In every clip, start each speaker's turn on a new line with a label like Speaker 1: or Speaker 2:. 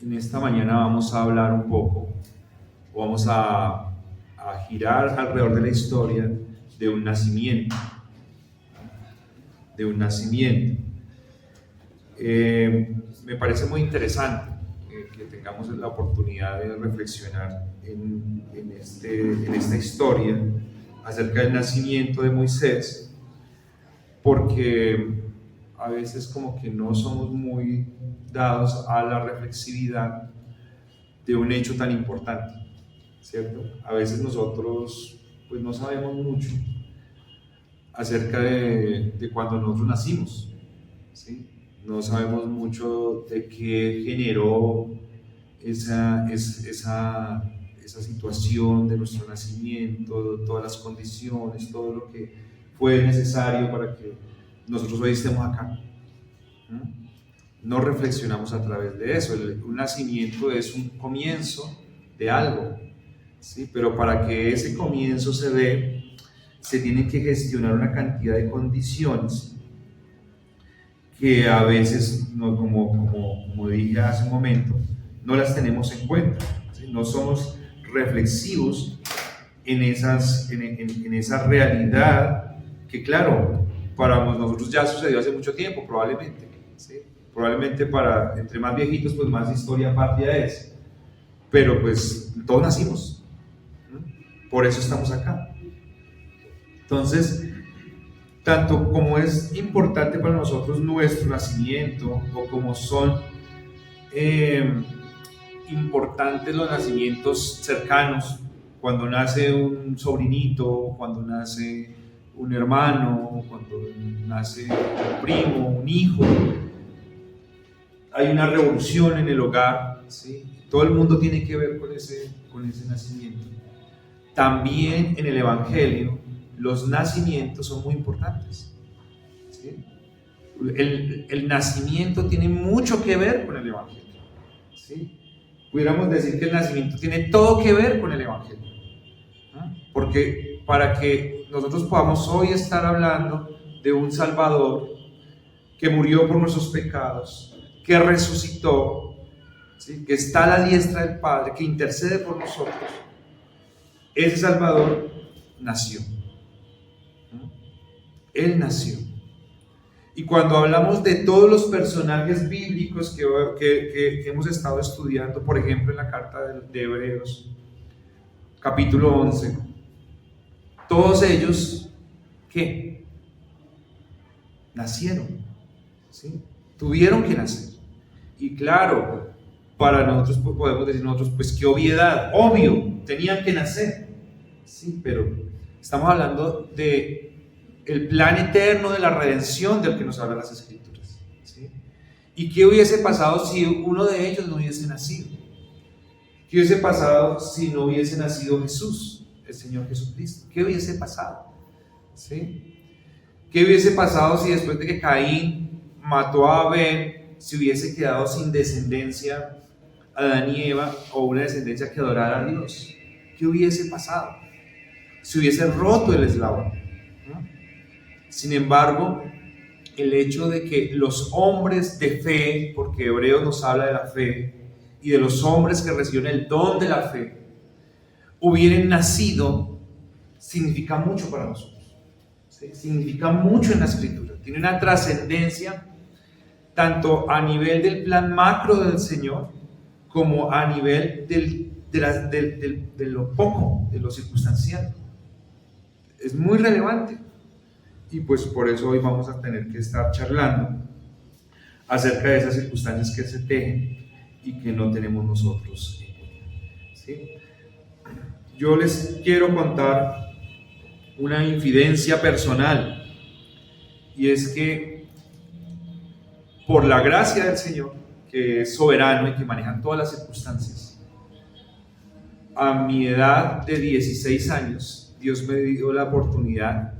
Speaker 1: En esta mañana vamos a hablar un poco, o vamos a girar alrededor de la historia de un nacimiento, de un nacimiento. Me parece muy interesante que tengamos la oportunidad de reflexionar en esta historia acerca del nacimiento de Moisés, porque a veces como que no somos muy dados a la reflexividad de un hecho tan importante, ¿cierto? A veces nosotros pues no sabemos mucho acerca de cuando nosotros nacimos, ¿sí? No sabemos mucho de qué generó esa situación de nuestro nacimiento, todas las condiciones, todo lo que fue necesario para que nosotros hoy estemos acá. No reflexionamos a través de eso. Un nacimiento es un comienzo de algo, ¿sí? Pero para que ese comienzo se dé, se tienen que gestionar una cantidad de condiciones que a veces, no, como dije hace un momento, no las tenemos en cuenta, ¿sí? No somos reflexivos en esa realidad que, claro, para nosotros ya sucedió hace mucho tiempo, probablemente, ¿sí? Probablemente para entre más viejitos, pues más historia patria es, pero pues todos nacimos, ¿no? Por eso estamos acá. Entonces, tanto como es importante para nosotros nuestro nacimiento, o como son importantes los nacimientos cercanos, cuando nace un sobrinito, cuando nace un hermano, cuando nace un primo, un hijo, hay una revolución en el hogar, ¿sí? Todo el mundo tiene que ver con ese nacimiento. También en el Evangelio, los nacimientos son muy importantes, ¿sí? El nacimiento tiene mucho que ver con el Evangelio, ¿sí? Pudiéramos decir que el nacimiento tiene todo que ver con el Evangelio, ¿no? Porque para que nosotros podamos hoy estar hablando de un Salvador que murió por nuestros pecados, que resucitó, ¿sí? Que está a la diestra del Padre, que intercede por nosotros, ese Salvador nació, ¿no? Él nació. Y cuando hablamos de todos los personajes bíblicos que hemos estado estudiando, por ejemplo en la carta de Hebreos, capítulo 11, todos ellos, ¿qué? Nacieron, ¿sí? Tuvieron que nacer. Y claro, para nosotros podemos decir pues qué obviedad, obvio, tenían que nacer, ¿sí? Pero estamos hablando de el plan eterno de la redención del que nos hablan las Escrituras, ¿sí? ¿Y qué hubiese pasado si uno de ellos no hubiese nacido? ¿Qué hubiese pasado si no hubiese nacido Jesús, el Señor Jesucristo? ¿Qué hubiese pasado? ¿Sí? ¿Qué hubiese pasado si después de que Caín mató a Abel, se hubiese quedado sin descendencia Adán y Eva, o una descendencia que adorara a Dios? ¿Qué hubiese pasado? Se hubiese roto el eslabón, ¿no? Sin embargo, el hecho de que los hombres de fe, porque Hebreos nos habla de la fe, y de los hombres que recibieron el don de la fe, hubieran nacido, significa mucho para nosotros, ¿sí? Significa mucho en la Escritura, tiene una trascendencia tanto a nivel del plan macro del Señor, como a nivel de lo poco, de lo circunstancial. Es muy relevante. Y pues por eso hoy vamos a tener que estar charlando acerca de esas circunstancias que se tejen y que no tenemos nosotros, ¿sí? Yo les quiero contar una infidencia personal, y es que por la gracia del Señor, que es soberano y que maneja todas las circunstancias, a mi edad de 16 años, Dios me dio la oportunidad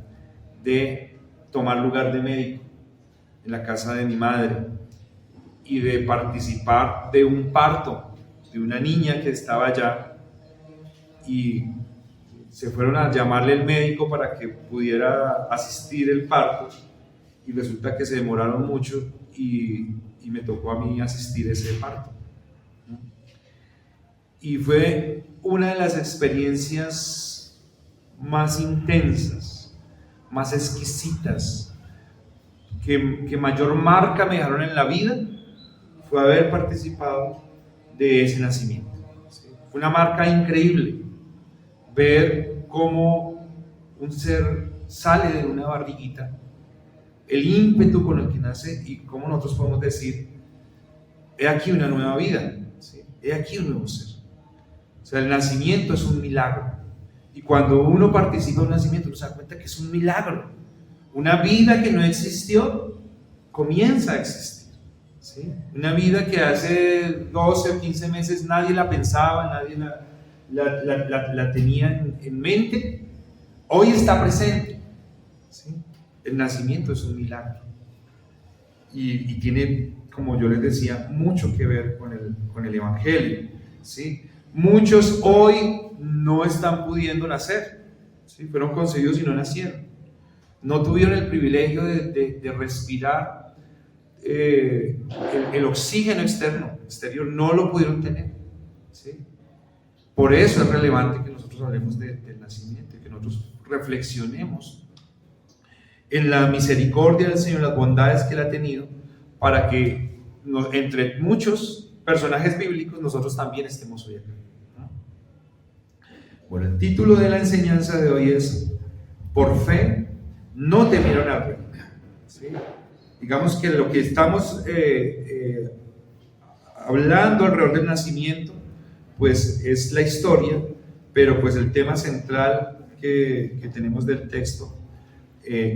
Speaker 1: de tomar lugar de médico en la casa de mi madre y de participar de un parto de una niña que estaba allá, y se fueron a llamarle el médico para que pudiera asistir el parto, y resulta que se demoraron mucho y me tocó a mí asistir ese parto. Y fue una de las experiencias más intensas, más exquisitas, que mayor marca me dejaron en la vida, fue haber participado de ese nacimiento. Fue una marca increíble, ver cómo un ser sale de una barriguita, el ímpetu con el que nace, y cómo nosotros podemos decir: he aquí una nueva vida, ¿sí? He aquí un nuevo ser. O sea, el nacimiento es un milagro, y cuando uno participa de un nacimiento uno se da cuenta que es un milagro. Una vida que no existió comienza a existir, ¿sí? Una vida que hace 12 o 15 meses nadie la pensaba, nadie la tenía en mente, hoy está presente, ¿sí? El nacimiento es un milagro, y tiene, como yo les decía, mucho que ver con el Evangelio, ¿sí? Muchos hoy no están pudiendo nacer, ¿sí? Fueron concebidos y no nacieron, no tuvieron el privilegio de respirar el oxígeno exterior, no lo pudieron tener, ¿sí? Por eso es relevante que nosotros hablemos del nacimiento, que nosotros reflexionemos en la misericordia del Señor, las bondades que Él ha tenido, para que entre muchos personajes bíblicos nosotros también estemos hoy acá, ¿no? Bueno, el título de la enseñanza de hoy es: por fe no temieron al rey, ¿sí? Digamos que lo que estamos hablando alrededor del nacimiento, pues es la historia, pero pues el tema central que tenemos del texto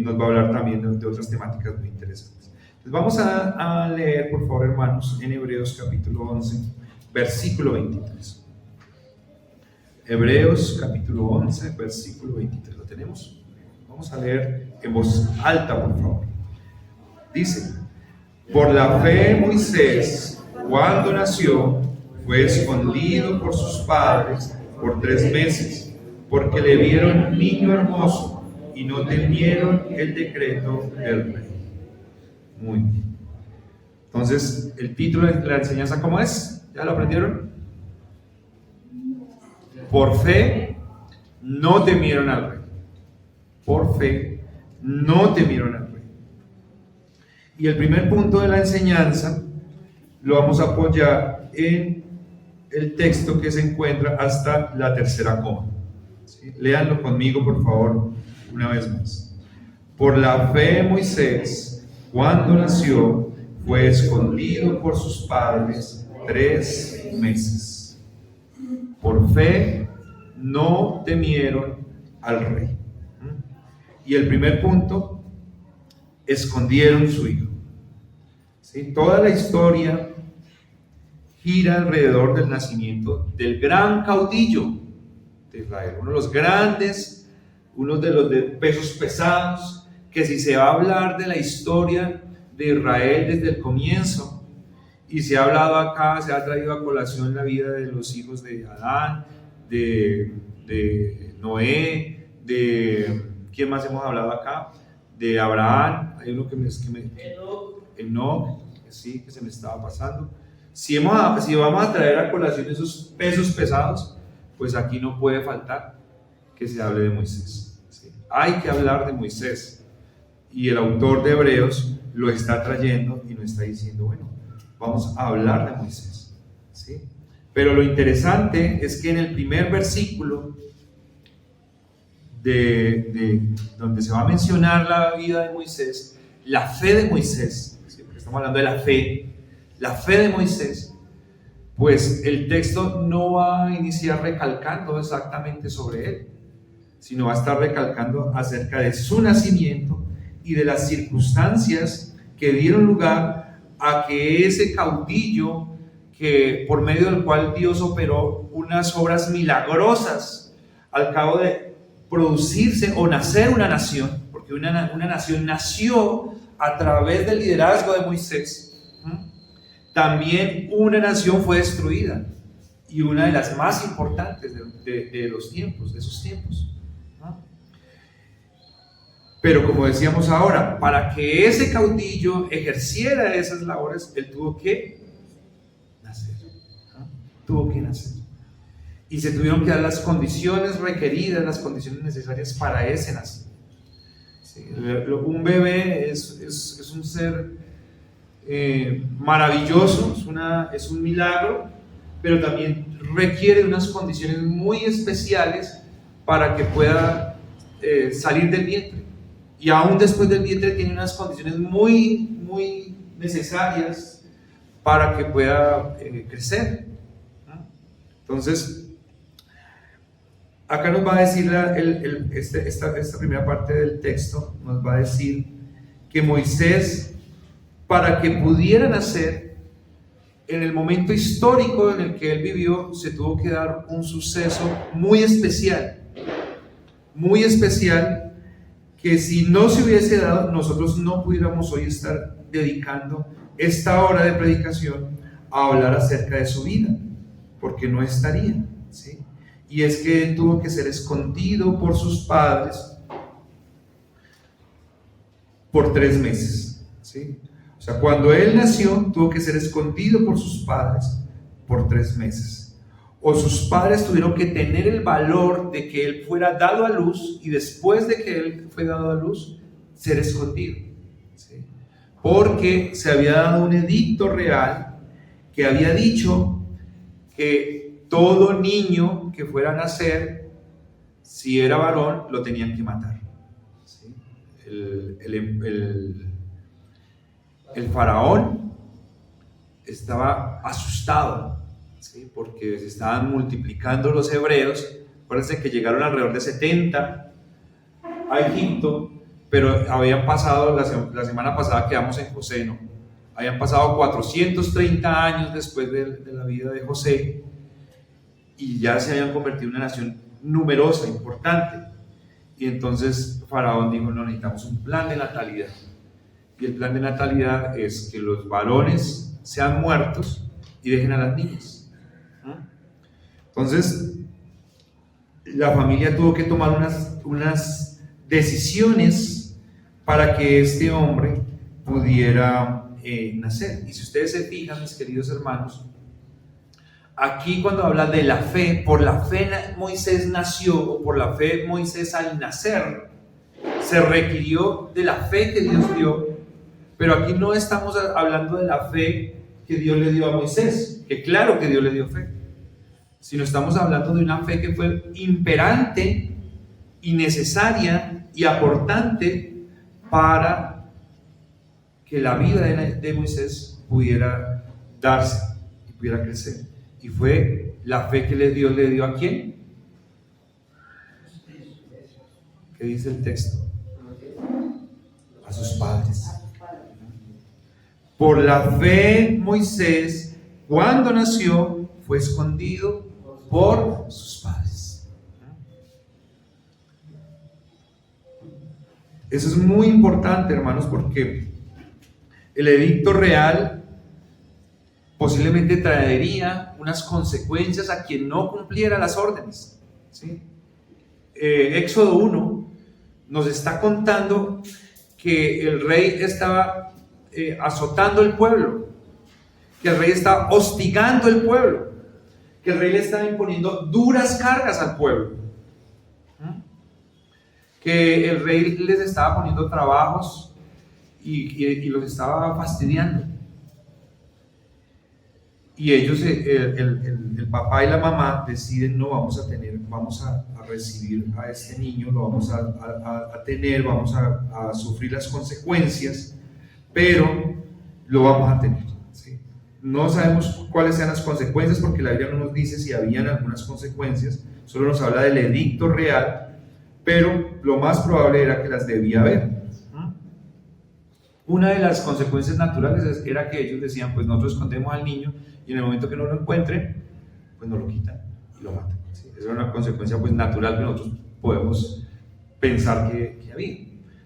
Speaker 1: nos va a hablar también de otras temáticas muy interesantes. Entonces vamos a leer, por favor, hermanos, en Hebreos capítulo 11, versículo 23. Hebreos capítulo 11, versículo 23. ¿Lo tenemos? Vamos a leer en voz alta, por favor. Dice: por la fe Moisés, cuando nació, fue escondido por sus padres por 3 meses, porque le vieron niño hermoso y no temieron el decreto del rey. Muy bien. Entonces, el título de la enseñanza, ¿cómo es? ¿Ya lo aprendieron? Por fe no temieron al rey. Por fe no temieron al rey. Y el primer punto de la enseñanza lo vamos a apoyar en el texto que se encuentra hasta la tercera coma, ¿sí? Léanlo conmigo, por favor, una vez más. Por la fe Moisés, cuando nació, fue escondido por sus padres 3 meses. Por fe no temieron al rey. Y el primer punto: escondieron su hijo, ¿sí? Toda la historia gira alrededor del nacimiento del gran caudillo de Israel, uno de los grandes, uno de los de pesos pesados, que si se va a hablar de la historia de Israel desde el comienzo, y se ha hablado acá, se ha traído a colación la vida de los hijos de Adán, de Noé, de ¿quién más hemos hablado acá? De Abraham, hay uno Enoc, sí, que se me estaba pasando. Si vamos a traer a colación esos pesos pesados, pues aquí no puede faltar que se hable de Moisés, ¿sí? Hay que hablar de Moisés, y el autor de Hebreos lo está trayendo y nos está diciendo: bueno, vamos a hablar de Moisés, ¿sí? Pero lo interesante es que en el primer versículo donde se va a mencionar la vida de Moisés, la fe de Moisés, ¿sí? Porque estamos hablando de la fe de Moisés, pues el texto no va a iniciar recalcando exactamente sobre él, sino va a estar recalcando acerca de su nacimiento y de las circunstancias que dieron lugar a que ese caudillo, que por medio del cual Dios operó unas obras milagrosas al cabo de producirse o nacer una nación, porque una nación nació a través del liderazgo de Moisés. También una nación fue destruida, y una de las más importantes de los tiempos, de esos tiempos, ¿no? Pero como decíamos ahora, para que ese caudillo ejerciera esas labores, él tuvo que nacer, ¿no? tuvo que nacer. Y se tuvieron que dar las condiciones requeridas, las condiciones necesarias para ese nacimiento. Sí, un bebé es un ser maravilloso, es un milagro, pero también requiere unas condiciones muy especiales para que pueda salir del vientre. Y aún después del vientre tiene unas condiciones muy, muy necesarias para que pueda crecer, ¿no? Entonces, acá nos va a decir esta primera parte del texto, nos va a decir que Moisés, para que pudiera nacer, en el momento histórico en el que él vivió, se tuvo que dar un suceso muy especial, que si no se hubiese dado, nosotros no pudiéramos hoy estar dedicando esta hora de predicación a hablar acerca de su vida, porque no estaría, ¿sí? Y es que él tuvo que ser escondido por sus padres por 3 meses, ¿sí? O sea, cuando él nació, tuvo que ser escondido por sus padres por 3 meses. O sus padres tuvieron que tener el valor de que él fuera dado a luz, y después de que él fue dado a luz, ser escondido, ¿sí? Porque se había dado un edicto real que había dicho que todo niño que fuera a nacer, si era varón, lo tenían que matar, ¿sí? El faraón estaba asustado, ¿sí? Porque se estaban multiplicando los hebreos. Acuérdense que llegaron alrededor de 70 a Egipto, pero habían pasado, la semana pasada quedamos en José, ¿no? Habían pasado 430 años después de la vida de José, y ya se habían convertido en una nación numerosa, importante. Y entonces Faraón dijo: no, necesitamos un plan de natalidad. Y el plan de natalidad es que los varones sean muertos y dejen a las niñas. Entonces, la familia tuvo que tomar unas decisiones para que este hombre pudiera nacer. Y si ustedes se fijan, mis queridos hermanos, aquí cuando habla de la fe, por la fe Moisés nació, o por la fe Moisés al nacer, se requirió de la fe que Dios dio. Pero aquí no estamos hablando de la fe que Dios le dio a Moisés, que claro que Dios le dio fe, sino estamos hablando de una fe que fue imperante y necesaria y aportante para que la vida de Moisés pudiera darse y pudiera crecer. Y fue la fe que Dios le dio ¿a quién? ¿Qué dice el texto? A sus padres. Por la fe Moisés, cuando nació, fue escondido por sus padres. Eso es muy importante, hermanos, porque el edicto real posiblemente traería unas consecuencias a quien no cumpliera las órdenes, ¿sí? Éxodo 1 nos está contando que el rey estaba azotando el pueblo, que el rey estaba hostigando el pueblo, que el rey le estaba imponiendo duras cargas al pueblo, que el rey les estaba poniendo trabajos y los estaba fastidiando. Y ellos, el papá y la mamá deciden: no, vamos a recibir a este niño, lo vamos a tener, vamos a sufrir las consecuencias, pero lo vamos a tener, ¿sí? No sabemos cuáles sean las consecuencias, porque la Biblia no nos dice si habían algunas consecuencias, solo nos habla del edicto real, pero lo más probable era que las debía haber. Una de las consecuencias naturales era que ellos decían: pues nosotros escondemos al niño, y en el momento que no lo encuentren, pues nos lo quitan y lo matan, ¿sí? Esa era una consecuencia pues natural que nosotros podemos pensar que había.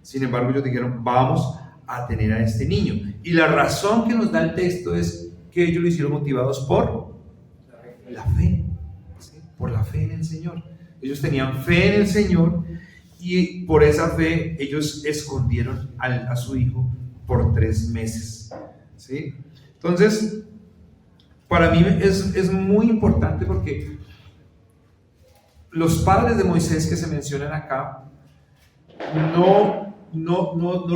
Speaker 1: Sin embargo, ellos dijeron: vamos a tener a este niño. Y la razón que nos da el texto es que ellos lo hicieron motivados por la fe, ¿sí? Por la fe en el Señor. Ellos tenían fe en el Señor, y por esa fe ellos escondieron a su hijo por 3 meses, ¿sí? Entonces, para mí es muy importante porque los padres de Moisés que se mencionan acá no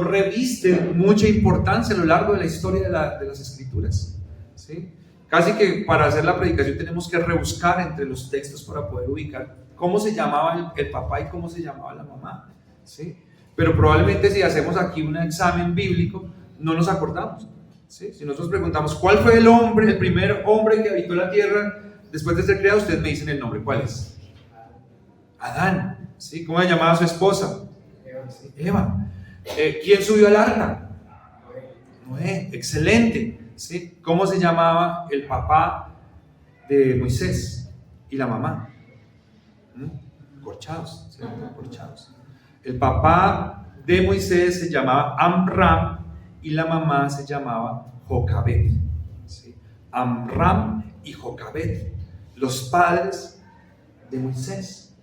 Speaker 1: revisten mucha importancia a lo largo de la historia de las Escrituras, ¿sí? Casi que para hacer la predicación tenemos que rebuscar entre los textos para poder ubicar cómo se llamaba el papá y cómo se llamaba la mamá, ¿sí? Pero probablemente si hacemos aquí un examen bíblico no nos acordamos, ¿sí? Si nosotros preguntamos ¿cuál fue el primer hombre que habitó la tierra después de ser creado? Ustedes me dicen el nombre, ¿cuál es? Adán, ¿sí? ¿Cómo se llamaba su esposa? Eva. ¿Quién subió al arca? Noé. Excelente, ¿sí? ¿Cómo se llamaba el papá de Moisés y la mamá? Corchados, ¿sí? Corchados. El papá de Moisés se llamaba Amram y la mamá se llamaba Jocabed, ¿sí? Amram y Jocabed, los padres de Moisés.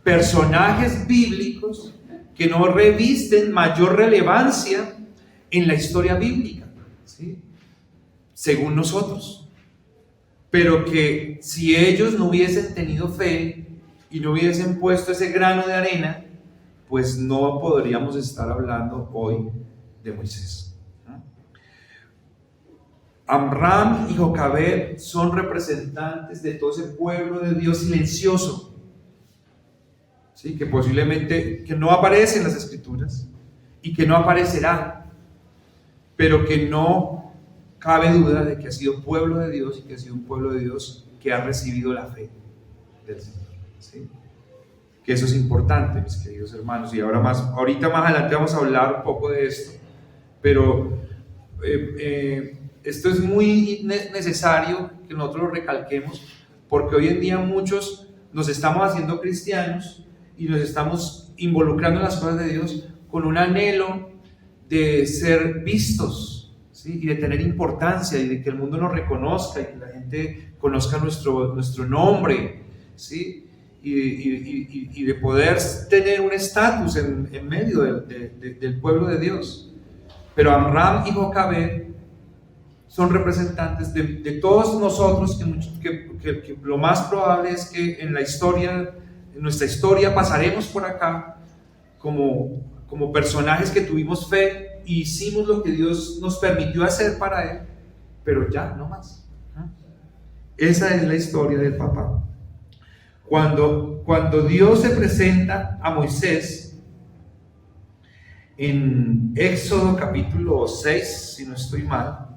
Speaker 1: Personajes bíblicos que no revisten mayor relevancia en la historia bíblica, ¿sí? Según nosotros, pero que si ellos no hubiesen tenido fe y no hubiesen puesto ese grano de arena, pues no podríamos estar hablando hoy de Moisés, ¿no? Amram y Jocabed son representantes de todo ese pueblo de Dios silencioso, ¿sí? Que posiblemente que no aparece en las Escrituras y que no aparecerá, pero que no cabe duda de que ha sido pueblo de Dios y que ha sido un pueblo de Dios que ha recibido la fe del Señor, ¿sí? Que eso es importante, mis queridos hermanos, y ahorita más adelante vamos a hablar un poco de esto, pero esto es muy necesario que nosotros lo recalquemos, porque hoy en día muchos nos estamos haciendo cristianos y nos estamos involucrando en las cosas de Dios con un anhelo de ser vistos, ¿sí? Y de tener importancia y de que el mundo nos reconozca y que la gente conozca nuestro nombre, ¿sí? Y de poder tener un estatus en medio del pueblo de Dios. Pero Amram y Jocabed son representantes de todos nosotros que lo más probable es que en nuestra historia pasaremos por acá como personajes que tuvimos fe y hicimos lo que Dios nos permitió hacer para Él, pero ya, no más. Esa es la historia del papá. Cuando Dios se presenta a Moisés en Éxodo capítulo 6, si no estoy mal,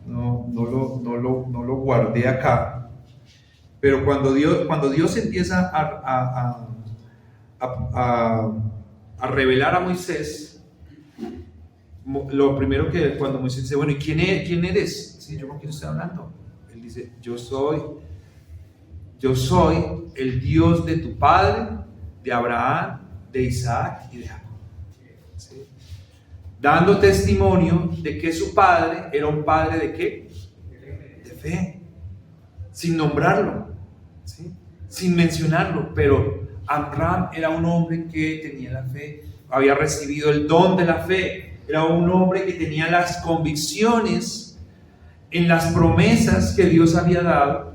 Speaker 1: no lo guardé acá, pero cuando Dios empieza a revelar a Moisés, lo primero que cuando Moisés dice, bueno, ¿y quién eres? Sí, ¿yo con quién estoy hablando? Él dice, yo soy el Dios de tu padre, de Abraham, de Isaac y de Jacob, ¿sí? Dando testimonio de que su padre era un padre de ¿qué? De fe, sin nombrarlo, ¿sí? Sin mencionarlo, pero Amram era un hombre que tenía la fe, había recibido el don de la fe, era un hombre que tenía las convicciones en las promesas que Dios había dado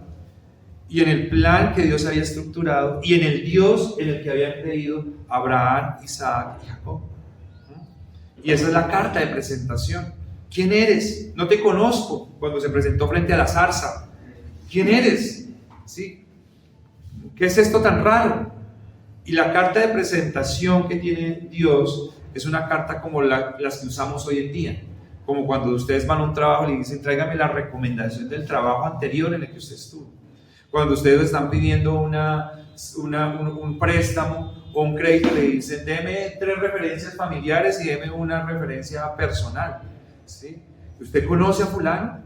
Speaker 1: y en el plan que Dios había estructurado y en el Dios en el que habían creído Abraham, Isaac y Jacob. Y esa es la carta de presentación. ¿Quién eres? No te conozco. Cuando se presentó frente a la zarza, ¿quién eres? ¿Sí? ¿Qué es esto tan raro? Y la carta de presentación que tiene Dios es una carta como las que usamos hoy en día, como cuando ustedes van a un trabajo y le dicen tráigame la recomendación del trabajo anterior en el que usted estuvo. Cuando ustedes están pidiendo un préstamo o un crédito, le dicen deme 3 referencias familiares y deme una referencia personal, ¿sí? ¿Usted conoce a fulano?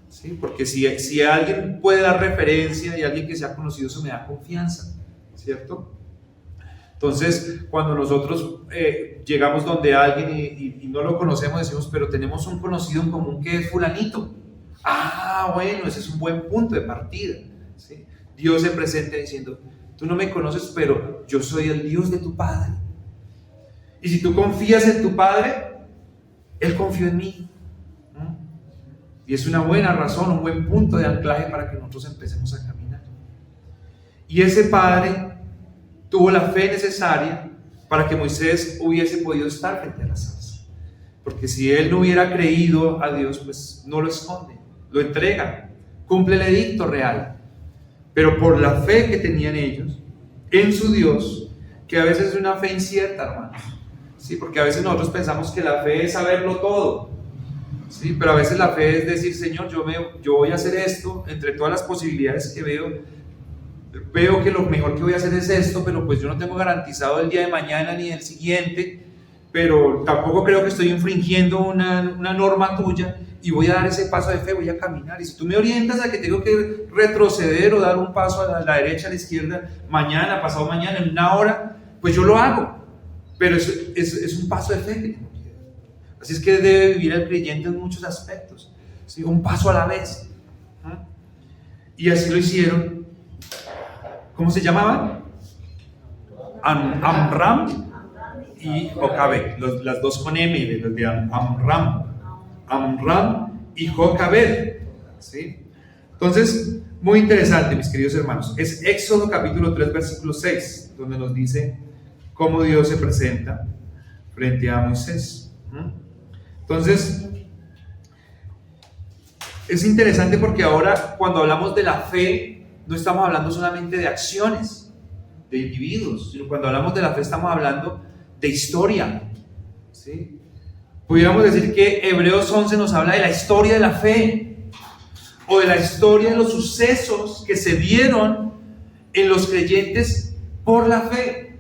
Speaker 1: ¿Sí? Porque si alguien puede dar referencia y alguien que sea conocido, eso me da confianza, ¿cierto? Entonces, cuando nosotros llegamos donde alguien y no lo conocemos, decimos, pero tenemos un conocido en común que es fulanito. Ah, bueno, ese es un buen punto de partida, ¿sí? Dios se presenta diciendo, tú no me conoces, pero yo soy el Dios de tu Padre. Y si tú confías en tu Padre, Él confió en mí. Y es una buena razón, un buen punto de anclaje para que nosotros empecemos a caminar. Y ese padre tuvo la fe necesaria para que Moisés hubiese podido estar frente a la zarza. Porque si él no hubiera creído a Dios, pues no lo esconde, lo entrega, cumple el edicto real. Pero por la fe que tenían ellos en su Dios, que a veces es una fe incierta, hermanos. Sí, porque a veces nosotros pensamos que la fe es saberlo todo. Sí, pero a veces la fe es decir, Señor, yo voy a hacer esto, entre todas las posibilidades que veo que lo mejor que voy a hacer es esto, pero pues yo no tengo garantizado el día de mañana ni el siguiente, pero tampoco creo que estoy infringiendo una norma tuya, y voy a dar ese paso de fe, voy a caminar. Y si tú me orientas a que tengo que retroceder o dar un paso a la derecha, a la izquierda, mañana, pasado mañana, en una hora, pues yo lo hago. Pero es un paso de fe que tengo que dar. Así es que debe vivir el creyente en muchos aspectos, ¿sí? Un paso a la vez. Y así lo hicieron. ¿Cómo se llamaban? Amram y Jocabed, las dos con M, los de Amram y Jocabed, ¿sí? Entonces, muy interesante, mis queridos hermanos. Es Éxodo capítulo 3, versículo 6, donde nos dice cómo Dios se presenta frente a Moisés. Entonces, es interesante porque ahora, cuando hablamos de la fe, no estamos hablando solamente de acciones de individuos, sino cuando hablamos de la fe estamos hablando de historia, ¿sí? Pudiéramos decir que Hebreos 11 nos habla de la historia de la fe, o de la historia de los sucesos que se dieron en los creyentes por la fe.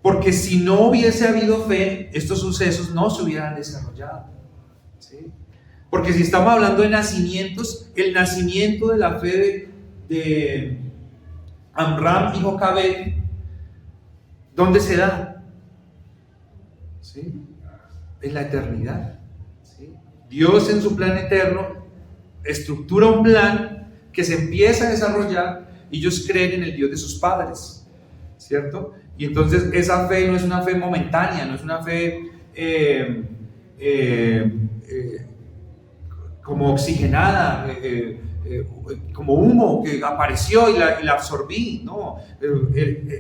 Speaker 1: Porque si no hubiese habido fe, estos sucesos no se hubieran desarrollado, ¿sí? Porque si estamos hablando de nacimientos, el nacimiento de la fe de Amram y Jocabed, ¿dónde se da? ¿Sí? En la eternidad, ¿sí? Dios en su plan eterno estructura un plan que se empieza a desarrollar, y ellos creen en el Dios de sus padres, ¿cierto? Y entonces esa fe no es una fe momentánea, no es una fe como oxigenada, como humo que apareció y la absorbí, no.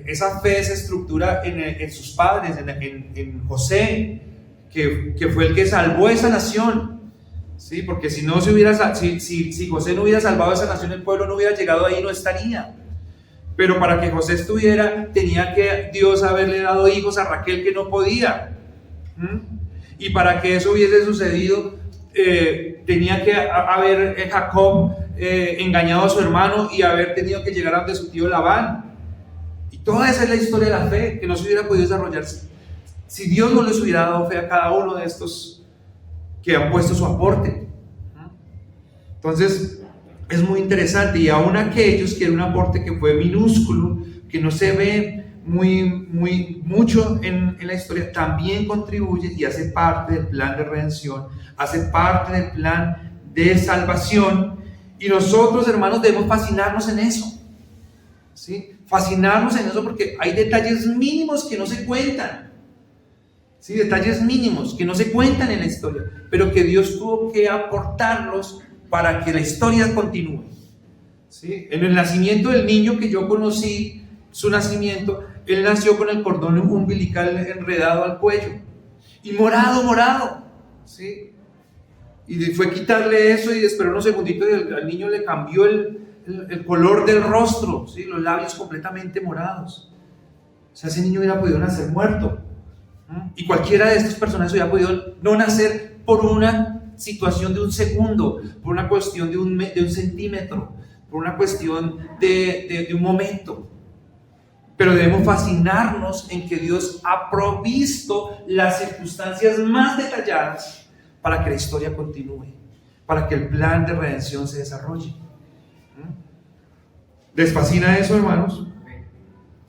Speaker 1: Esa fe se estructura en sus padres, en José, que fue el que salvó esa nación, ¿sí? Porque si José no hubiera salvado esa nación, el pueblo no hubiera llegado ahí, no estaría. Pero para que José estuviera, tenía que Dios haberle dado hijos a Raquel que no podía. Y para que eso hubiese sucedido, tenía que haber Jacob engañado a su hermano y haber tenido que llegar a donde su tío Labán. Y toda esa es la historia de la fe, que no se hubiera podido desarrollarse si Dios no les hubiera dado fe a cada uno de estos que han puesto su aporte. Entonces, es muy interesante. Y aún aquellos que era un aporte que fue minúsculo, que no se ve mucho en la historia, también contribuye y hace parte del plan de redención, hace parte del plan de salvación. Y nosotros, hermanos, debemos fascinarnos en eso, ¿sí? Fascinarnos en eso, porque hay detalles mínimos que no se cuentan, ¿sí? Detalles mínimos que no se cuentan en la historia, pero que Dios tuvo que aportarlos para que la historia continúe, ¿sí? En el nacimiento del niño que yo conocí, su nacimiento, él nació con el cordón umbilical enredado al cuello y morado, ¿sí? Y fue quitarle eso y esperó unos segunditos y al niño le cambió el color del rostro, ¿sí? Los labios completamente morados. O sea, ese niño hubiera podido nacer muerto, y cualquiera de estas personas hubiera podido no nacer por una situación de un segundo, por una cuestión de un centímetro, por una cuestión de un momento. Pero debemos fascinarnos en que Dios ha provisto las circunstancias más detalladas para que la historia continúe, para que el plan de redención se desarrolle. ¿Les fascina eso, hermanos?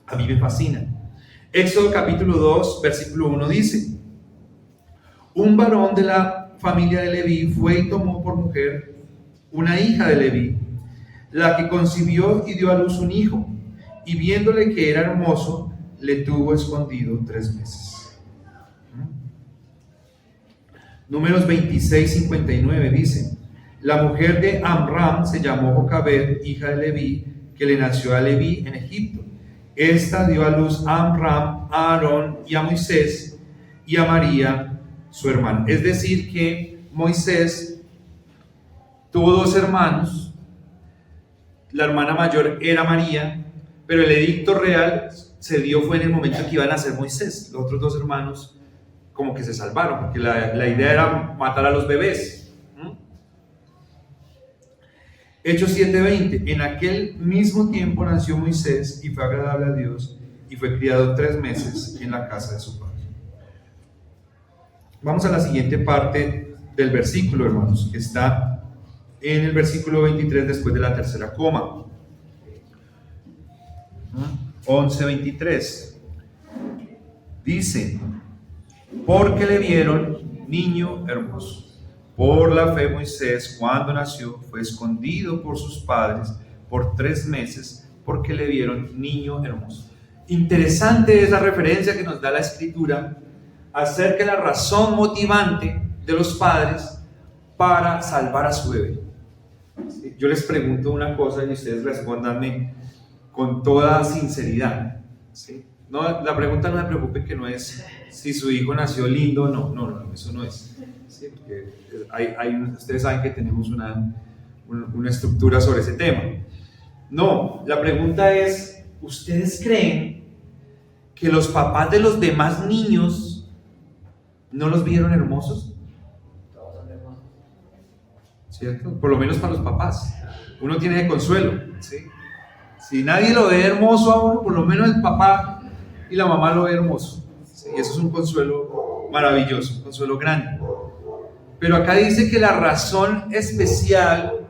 Speaker 1: A mí me fascina. Éxodo capítulo 2, versículo 1 dice: un varón de la familia de Leví fue y tomó por mujer una hija de Leví, la que concibió y dio a luz un hijo, y viéndole que era hermoso, le tuvo escondido 3 meses. Números 26:59 dice: La mujer de Amram se llamó Jocabed, hija de Leví, que le nació a Leví en Egipto. Esta dio a luz a Amram, a Aarón y a Moisés y a María, su hermana. Es decir, que Moisés tuvo dos hermanos. La hermana mayor era María, pero el edicto real se dio fue en el momento en que iba a nacer Moisés. Los otros dos hermanos como que se salvaron, porque la idea era matar a los bebés. Hechos 7:20. En aquel mismo tiempo nació Moisés y fue agradable a Dios y fue criado 3 meses en la casa de su padre. Vamos a la siguiente parte del versículo, hermanos, que está en el versículo 23 después de la tercera coma. 11:23. Dice: porque le vieron niño hermoso. Por la fe Moisés, cuando nació, fue escondido por sus padres por 3 meses, porque le vieron niño hermoso. Interesante es la referencia que nos da la Escritura acerca de la razón motivante de los padres para salvar a su bebé. Yo les pregunto una cosa y ustedes respóndanme con toda sinceridad. ¿Sí? No, la pregunta, no me preocupe, que no es si su hijo nació lindo o no. No, eso no es. ¿Sí? Porque ustedes saben que tenemos una estructura sobre ese tema. No, la pregunta es: ¿ustedes creen que los papás de los demás niños no los vieron hermosos? ¿Cierto? Por lo menos para los papás. Uno tiene de consuelo, ¿sí? Si nadie lo ve hermoso a uno, por lo menos el papá y la mamá lo ve hermoso. ¿Sí? Y eso es un consuelo maravilloso, un consuelo grande. Pero acá dice que la razón especial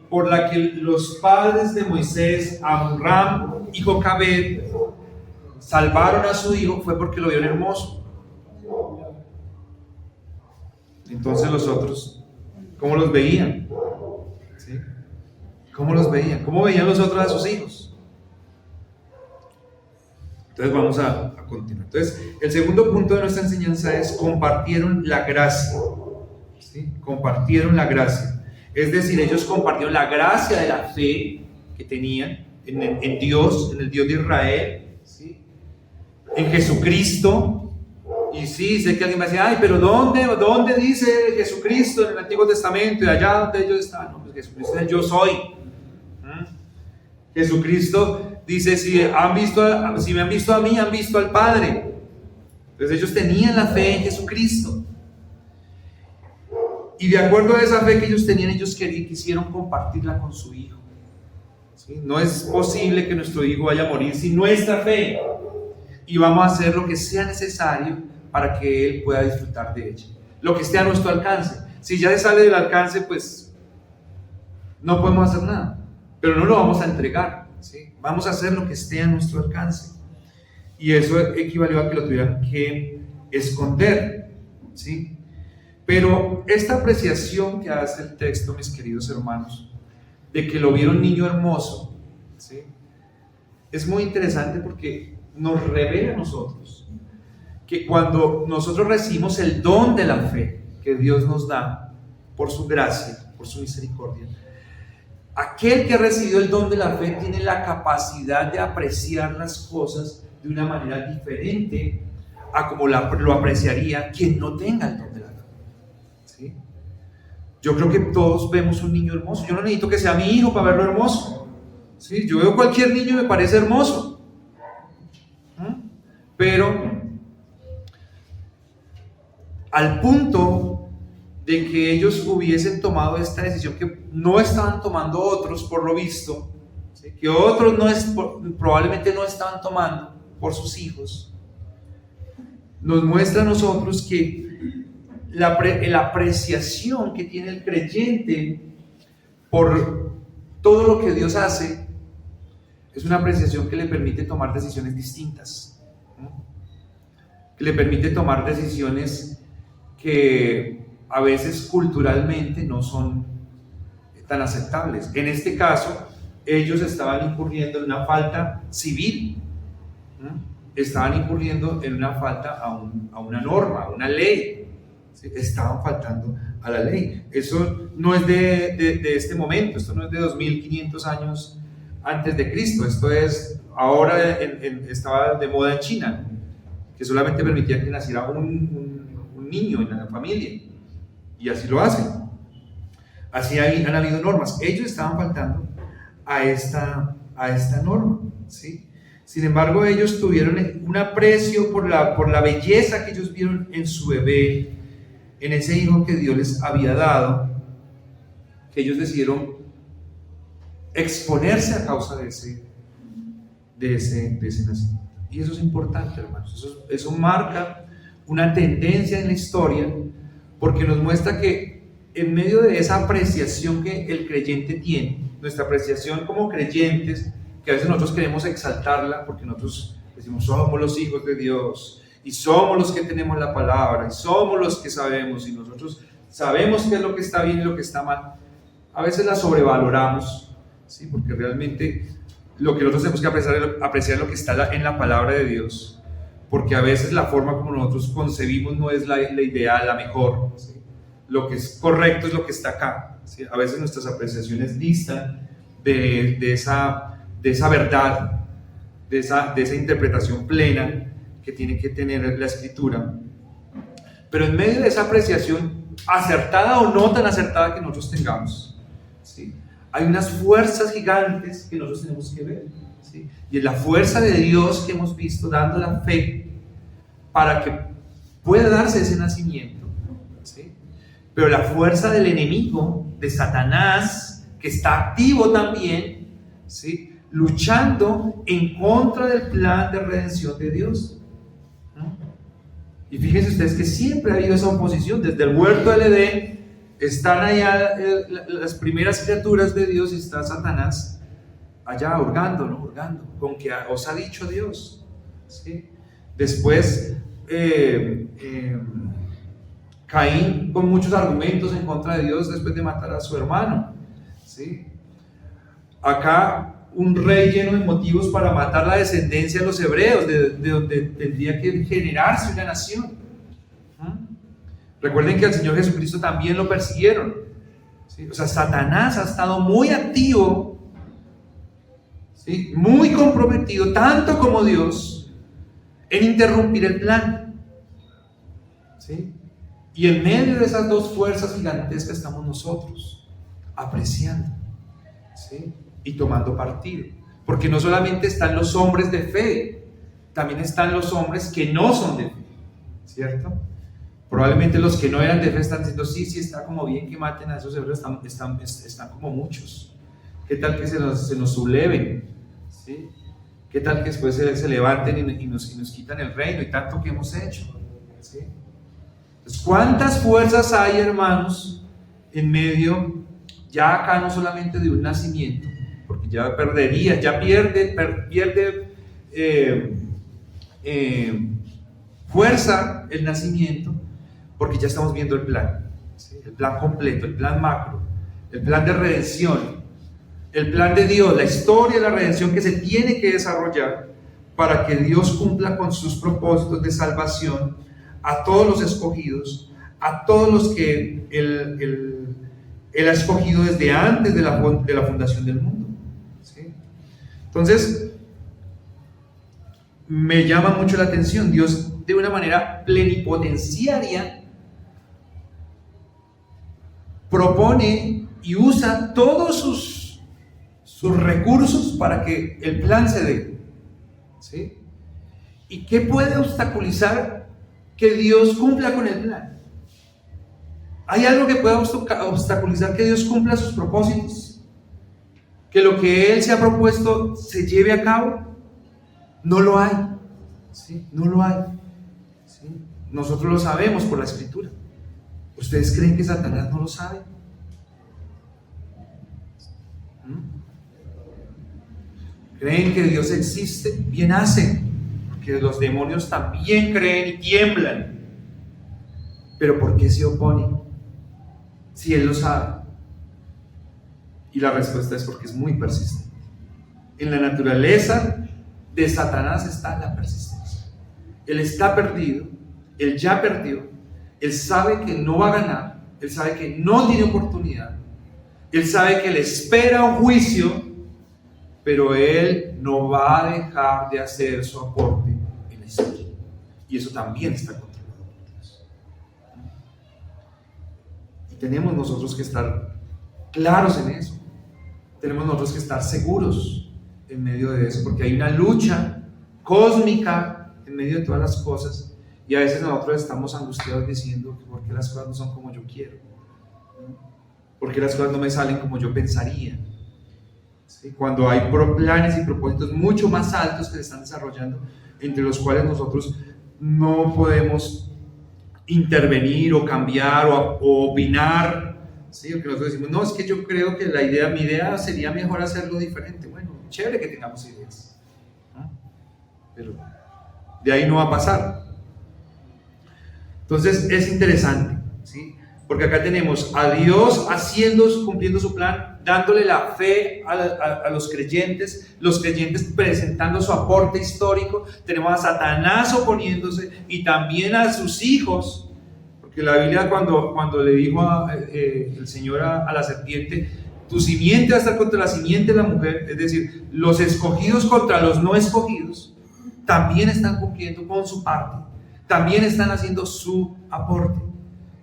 Speaker 1: por la que los padres de Moisés, Amram y Jocabed, salvaron a su hijo fue porque lo vieron hermoso. Entonces los otros, ¿cómo los veían? ¿Sí? ¿Cómo los veían? ¿Cómo veían los otros a sus hijos? Entonces vamos a continuar. Entonces, el segundo punto de nuestra enseñanza es: compartieron la gracia. ¿Sí? Compartieron la gracia. Es decir, ellos compartieron la gracia de la fe que tenían en Dios, en el Dios de Israel, ¿sí? En Jesucristo. Y sí, sé que alguien me decía: ay, pero ¿dónde dice Jesucristo en el Antiguo Testamento? Y allá donde ellos están. No, pues Jesucristo es el yo soy. Jesucristo dice: si me han visto a mí, han visto al Padre. Entonces ellos tenían la fe en Jesucristo. Y de acuerdo a esa fe que ellos tenían, ellos quisieron compartirla con su hijo. ¿Sí? No es posible que nuestro hijo vaya a morir sin nuestra fe. Y vamos a hacer lo que sea necesario para que él pueda disfrutar de ella. Lo que esté a nuestro alcance. Si ya sale del alcance, pues no podemos hacer nada. Pero no lo vamos a entregar. ¿Sí? Vamos a hacer lo que esté a nuestro alcance. Y eso equivalió a que lo tuvieran que esconder. ¿Sí? Pero esta apreciación que hace el texto, mis queridos hermanos, de que lo vieron niño hermoso, ¿sí? Es muy interesante porque nos revela a nosotros que cuando nosotros recibimos el don de la fe que Dios nos da por su gracia, por su misericordia, aquel que ha recibido el don de la fe tiene la capacidad de apreciar las cosas de una manera diferente a como lo apreciaría quien no tenga el don de la fe. ¿Sí? Yo creo que todos vemos un niño hermoso. Yo no necesito que sea mi hijo para verlo hermoso. ¿Sí? Yo veo cualquier niño y me parece hermoso. Pero al punto de que ellos hubiesen tomado esta decisión que no estaban tomando otros, por lo visto, ¿sí? Que otros probablemente no estaban tomando por sus hijos, nos muestra a nosotros que la apreciación que tiene el creyente por todo lo que Dios hace es una apreciación que le permite tomar decisiones distintas, ¿no? Que le permite tomar decisiones que a veces culturalmente no son tan aceptables. En este caso, ellos estaban incurriendo en una falta civil, ¿no? Estaban incurriendo en una falta a una norma, a una ley. ¿Sí? Estaban faltando a la ley. Eso no es de este momento, esto no es de 2500 años antes de Cristo, esto es ahora estaba de moda en China, que solamente permitía que naciera un niño en la familia, y así lo hacen. Así han habido normas. Ellos estaban faltando a esta norma, ¿sí? Sin embargo, ellos tuvieron un aprecio por la belleza que ellos vieron en su bebé, en ese hijo que Dios les había dado, que ellos decidieron exponerse a causa de ese nacimiento. Y eso es importante, hermanos. Eso marca una tendencia en la historia, porque nos muestra que en medio de esa apreciación que el creyente tiene, nuestra apreciación como creyentes, que a veces nosotros queremos exaltarla, porque nosotros decimos somos los hijos de Dios, y somos los que tenemos la palabra, y somos los que sabemos, y nosotros sabemos qué es lo que está bien y lo que está mal. A veces la sobrevaloramos, ¿sí? Porque realmente lo que nosotros tenemos que apreciar lo que está en la palabra de Dios, porque a veces la forma como nosotros concebimos no es la ideal, la mejor, ¿sí? Lo que es correcto es lo que está acá, ¿sí? A veces nuestras apreciaciones distan de esa verdad, de esa interpretación plena que tiene que tener la Escritura. Pero en medio de esa apreciación, acertada o no tan acertada que nosotros tengamos, ¿sí? Hay unas fuerzas gigantes que nosotros tenemos que ver, ¿sí? Y es la fuerza de Dios que hemos visto dando la fe para que pueda darse ese nacimiento, ¿sí? Pero la fuerza del enemigo, de Satanás, que está activo también, ¿sí? Luchando en contra del plan de redención de Dios, ¿no? Y fíjense ustedes que siempre ha habido esa oposición. Desde el huerto del Edén están allá las primeras criaturas de Dios, y está Satanás allá hurgando, ¿no? Hurgando con que os ha dicho Dios, ¿sí? Después Caín con muchos argumentos en contra de Dios después de matar a su hermano, ¿sí? Acá un rey lleno de motivos para matar la descendencia de los hebreos, de donde tendría que generarse una nación. Recuerden que al Señor Jesucristo también lo persiguieron, ¿sí? O sea, Satanás ha estado muy activo, ¿sí? Muy comprometido, tanto como Dios, en interrumpir el plan, ¿sí? Y en medio de esas dos fuerzas gigantescas estamos nosotros apreciando, ¿sí? Y tomando partido, porque no solamente están los hombres de fe, también están los hombres que no son de fe, ¿cierto? Probablemente los que no eran de fe están diciendo, sí, está como bien que maten a esos hebreos, están como muchos. ¿Qué tal que se nos subleven? ¿Sí? ¿Qué tal que después se levanten y nos quitan el reino y tanto que hemos hecho? ¿Sí? Entonces, ¿cuántas fuerzas hay, hermanos, en medio, ya acá no solamente de un nacimiento, porque ya pierde fuerza el nacimiento, porque ya estamos viendo el plan, ¿sí? El plan completo, el plan macro, el plan de redención, el plan de Dios, la historia de la redención que se tiene que desarrollar para que Dios cumpla con sus propósitos de salvación a todos los escogidos, a todos los que Él ha escogido desde antes de la fundación del mundo, ¿sí? Entonces, me llama mucho la atención, Dios de una manera plenipotenciaria propone y usa todos sus recursos para que el plan se dé, ¿sí? ¿Y qué puede obstaculizar que Dios cumpla con el plan? ¿Hay algo que pueda obstaculizar que Dios cumpla sus propósitos? ¿Que lo que Él se ha propuesto se lleve a cabo? No lo hay, ¿sí? No lo hay, ¿sí? Nosotros lo sabemos por la Escritura. ¿Ustedes creen que Satanás no lo sabe? ¿Creen que Dios existe? Bien hacen, porque los demonios también creen y tiemblan. ¿Pero por qué se oponen? Si Él lo sabe. Y la respuesta es porque es muy persistente. En la naturaleza de Satanás está la persistencia. Él está perdido, Él ya perdió, Él sabe que no va a ganar, Él sabe que no tiene oportunidad, Él sabe que le espera un juicio, pero Él no va a dejar de hacer su aporte en la historia. Y eso también está controlado por Dios. Y tenemos nosotros que estar claros en eso. Tenemos nosotros que estar seguros en medio de eso, porque hay una lucha cósmica en medio de todas las cosas, y a veces nosotros estamos angustiados diciendo que por qué las cosas no son como yo quiero, por qué las cosas no me salen como yo pensaría. ¿Sí? Cuando hay planes y propósitos mucho más altos que se están desarrollando, entre los cuales nosotros no podemos intervenir o cambiar o opinar. ¿Sí? Porque nosotros decimos, no, es que yo creo que mi idea sería mejor hacerlo diferente. Bueno, chévere que tengamos ideas, ¿no? Pero de ahí no va a pasar. Entonces es interesante, ¿sí? Porque acá tenemos a Dios cumpliendo su plan, dándole la fe a los creyentes presentando su aporte histórico. Tenemos a Satanás oponiéndose y también a sus hijos. Porque la Biblia cuando le dijo el Señor a la serpiente, tu simiente va a estar contra la simiente de la mujer, es decir, los escogidos contra los no escogidos, también están cumpliendo con su parte, también están haciendo su aporte.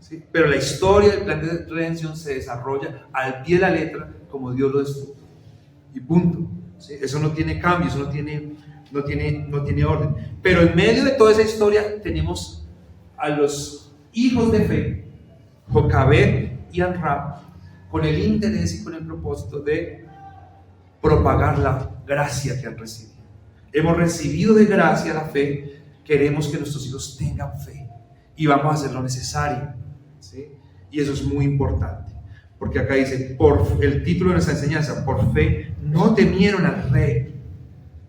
Speaker 1: ¿Sí? Pero la historia del plan de redención se desarrolla al pie de la letra como Dios lo estuvo. Y punto. ¿Sí? Eso no tiene cambio, eso no tiene orden. Pero en medio de toda esa historia tenemos a los hijos de fe, Jocabed y Amram, con el interés y con el propósito de propagar la gracia que han recibido. Hemos recibido de gracia la fe, queremos que nuestros hijos tengan fe y vamos a hacer lo necesario, ¿sí? Y eso es muy importante, porque acá dice, el título de nuestra enseñanza, por fe no temieron al rey,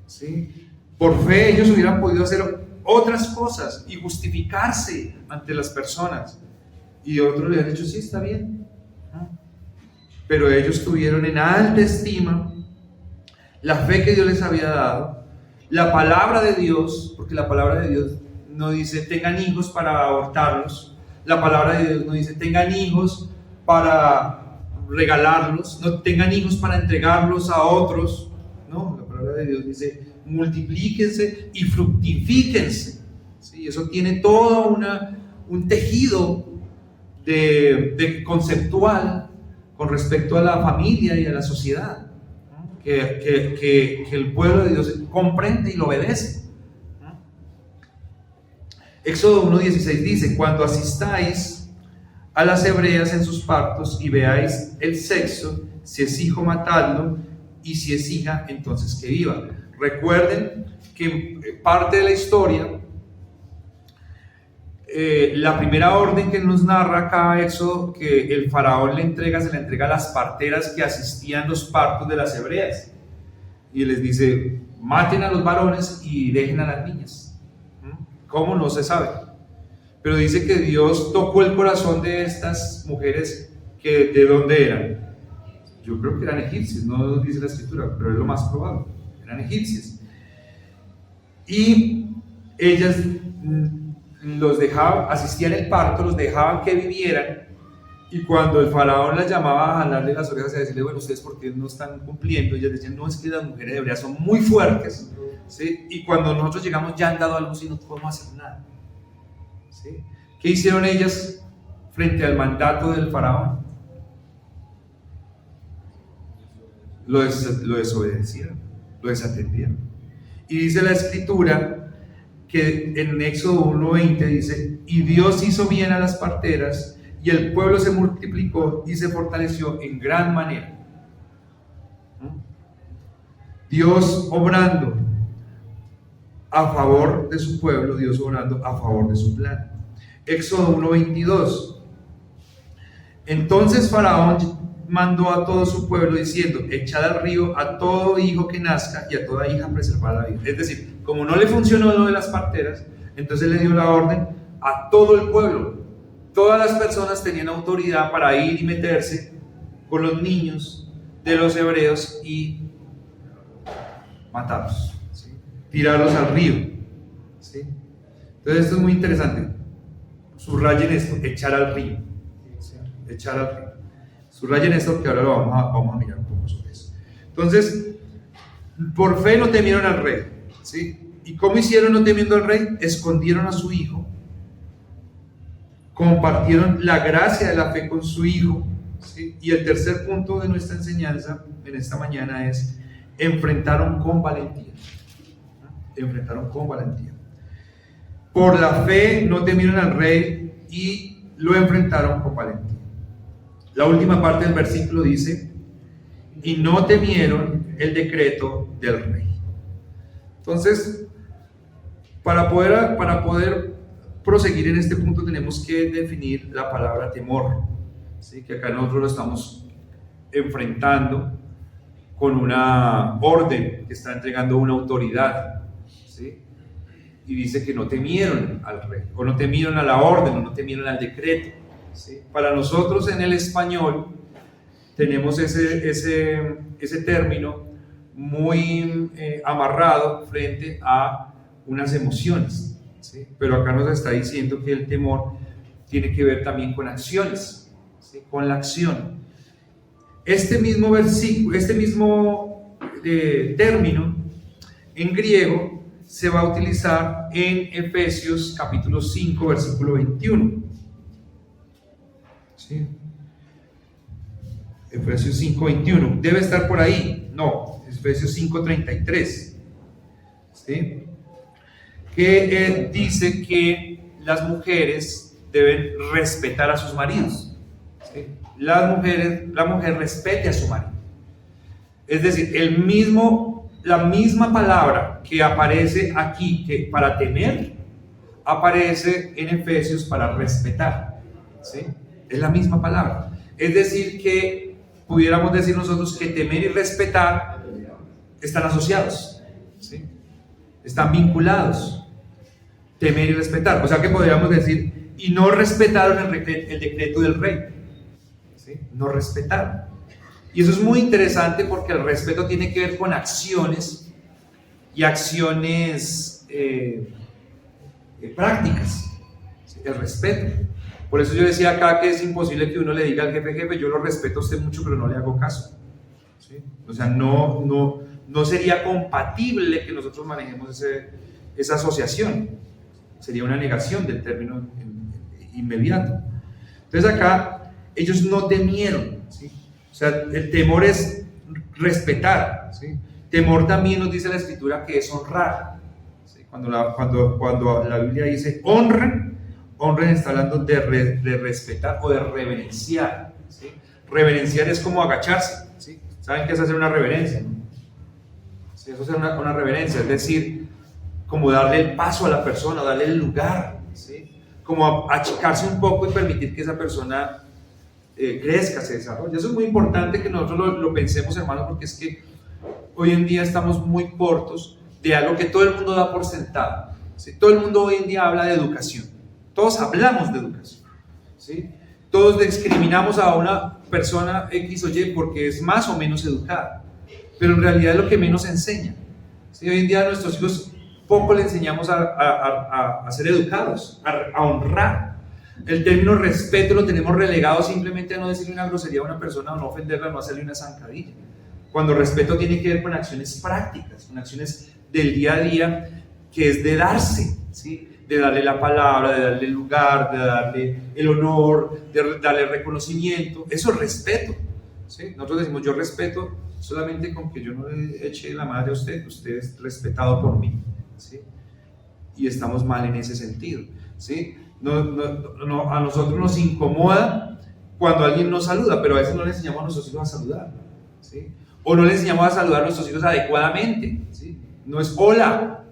Speaker 1: ¿sí? Por fe ellos hubieran podido hacer otras cosas y justificarse ante las personas, y otros le han dicho, sí, está bien, ¿no? Pero ellos tuvieron en alta estima la fe que Dios les había dado, la palabra de Dios, porque la palabra de Dios no dice tengan hijos para abortarlos, la palabra de Dios no dice tengan hijos para regalarlos, no tengan hijos para entregarlos a otros, no, la palabra de Dios dice multiplíquense y fructifíquense, ¿sí? Eso tiene todo un tejido de conceptual con respecto a la familia y a la sociedad, ¿no? que el pueblo de Dios comprende y lo obedece, ¿no? Éxodo 1:16 dice, cuando asistáis a las hebreas en sus partos y veáis el sexo, si es hijo matadlo, y si es hija entonces que viva. Recuerden que parte de la historia, la primera orden que nos narra acá Éxodo, que el faraón se le entrega a las parteras que asistían los partos de las hebreas, y les dice, maten a los varones y dejen a las niñas. ¿Cómo? No se sabe, pero dice que Dios tocó el corazón de estas mujeres, que ¿de dónde eran? Yo creo que eran egipcios, no dice la escritura, pero es lo más probable, eran egipcios, y ellas los dejaban, asistían al parto, los dejaban que vivieran, y cuando el faraón las llamaba a jalarle las orejas y a decirle, bueno, ustedes por qué no están cumpliendo, ellas decían, no, es que las mujeres hebreas son muy fuertes, ¿sí? Y cuando nosotros llegamos ya han dado a luz y no podemos hacer nada, ¿sí? ¿Qué hicieron ellas frente al mandato del faraón? Lo desobedecieron, lo desatendieron. Y dice la escritura que en Éxodo 1:20 dice, y Dios hizo bien a las parteras, y el pueblo se multiplicó y se fortaleció en gran manera. Dios obrando a favor de su pueblo, Dios obrando a favor de su plan. Éxodo 1:22. Entonces Faraón mandó a todo su pueblo diciendo, echad al río a todo hijo que nazca y a toda hija preservar la vida. Es decir, como no le funcionó lo de las parteras, entonces le dio la orden a todo el pueblo. Todas las personas tenían autoridad para ir y meterse con los niños de los hebreos y matarlos, ¿sí? Tirarlos al río, ¿sí? Entonces esto es muy interesante. Subrayen esto, echar al río, ¿sí? echar al rey. Subrayen esto que ahora lo vamos a mirar un poco sobre eso. Entonces, por fe no temieron al rey, ¿sí? ¿Y cómo hicieron no temiendo al rey? Escondieron a su hijo, compartieron la gracia de la fe con su hijo, ¿sí? Y el tercer punto de nuestra enseñanza en esta mañana es: enfrentaron con valentía. Enfrentaron con valentía. Por la fe no temieron al rey y lo enfrentaron con valentía. La última parte del versículo dice: y no temieron el decreto del rey. Entonces, para poder proseguir en este punto tenemos que definir la palabra temor, ¿sí? Que acá nosotros lo estamos enfrentando con una orden que está entregando una autoridad, ¿sí? Y dice que no temieron al rey, o no temieron a la orden, o no temieron al decreto, ¿sí? Para nosotros en el español tenemos ese término muy amarrado frente a unas emociones, ¿sí? Pero acá nos está diciendo que el temor tiene que ver también con acciones, ¿sí? Con la acción. Este mismo versículo, este mismo término en griego se va a utilizar en Efesios capítulo 5 versículo 21, ¿sí? Efesios 5, 21, debe estar por ahí, no, Efesios 5, 33, ¿sí? Que dice que las mujeres deben respetar a sus maridos, ¿sí? La mujer respete a su marido. Es decir, la misma palabra que aparece aquí que para temer, aparece en Efesios para respetar, ¿sí? Es la misma palabra. Es decir, que pudiéramos decir nosotros que temer y respetar están asociados, ¿sí? Están vinculados. Temer y respetar. O sea que podríamos decir, y no respetaron el decreto del rey, ¿sí? No respetaron. Y eso es muy interesante porque el respeto tiene que ver con acciones y acciones prácticas, ¿sí? El respeto. Por eso yo decía acá que es imposible que uno le diga al jefe, yo lo respeto a usted mucho, pero no le hago caso, ¿sí? O sea, no sería compatible que nosotros manejemos esa asociación. Sería una negación del término inmediato. Entonces acá ellos no temieron, ¿sí? O sea, el temor es respetar, ¿sí? Temor también nos dice la escritura que es honrar, ¿sí? Cuando la Biblia dice honren está hablando de respetar o de reverenciar, ¿sí? Reverenciar es como agacharse, ¿sí? ¿Saben qué es hacer una reverencia, no? Sí, eso es una reverencia, es decir, como darle el paso a la persona, darle el lugar, ¿sí? Como achicarse un poco y permitir que esa persona crezca, se desarrolle. Eso es muy importante que nosotros lo pensemos, hermanos, porque es que hoy en día estamos muy cortos de algo que todo el mundo da por sentado, ¿sí? Todo el mundo hoy en día habla de educación, todos hablamos de educación, ¿sí? Todos discriminamos a una persona X o Y porque es más o menos educada, pero en realidad es lo que menos enseña, ¿sí? Hoy en día a nuestros hijos poco le enseñamos a ser educados, a honrar. El término respeto lo tenemos relegado simplemente a no decirle una grosería a una persona, o no ofenderla, no hacerle una zancadilla. Cuando respeto tiene que ver con acciones prácticas, con acciones del día a día, que es de darse, ¿sí? De darle la palabra, de darle el lugar, de darle el honor, de darle el reconocimiento. Eso es respeto, ¿sí? Nosotros decimos, yo respeto solamente con que yo no le eche la madre a usted es respetado por mí, ¿sí? Y estamos mal en ese sentido, ¿sí? A nosotros nos incomoda cuando alguien nos saluda, pero a veces no le enseñamos a nuestros hijos a saludar, ¿sí? O no le enseñamos a saludar a nuestros hijos adecuadamente, ¿sí? No es hola,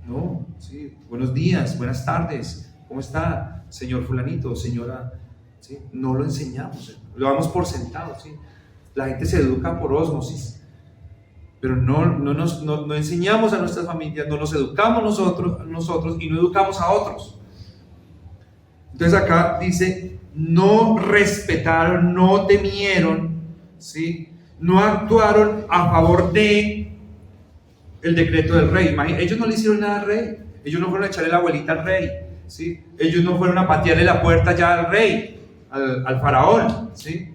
Speaker 1: no, ¿sí? Buenos días, buenas tardes, ¿cómo está, señor fulanito, señora? ¿Sí? No lo enseñamos, lo damos por sentado, ¿sí? La gente se educa por ósmosis, pero no enseñamos a nuestras familias, no nos educamos nosotros y no educamos a otros. Entonces acá dice, no respetaron, no temieron, ¿sí? No actuaron a favor de el decreto del rey. Ellos no le hicieron nada al rey, ellos no fueron a echarle la abuelita al rey, ¿sí? Ellos no fueron a patearle la puerta ya al rey, al faraón, ¿sí?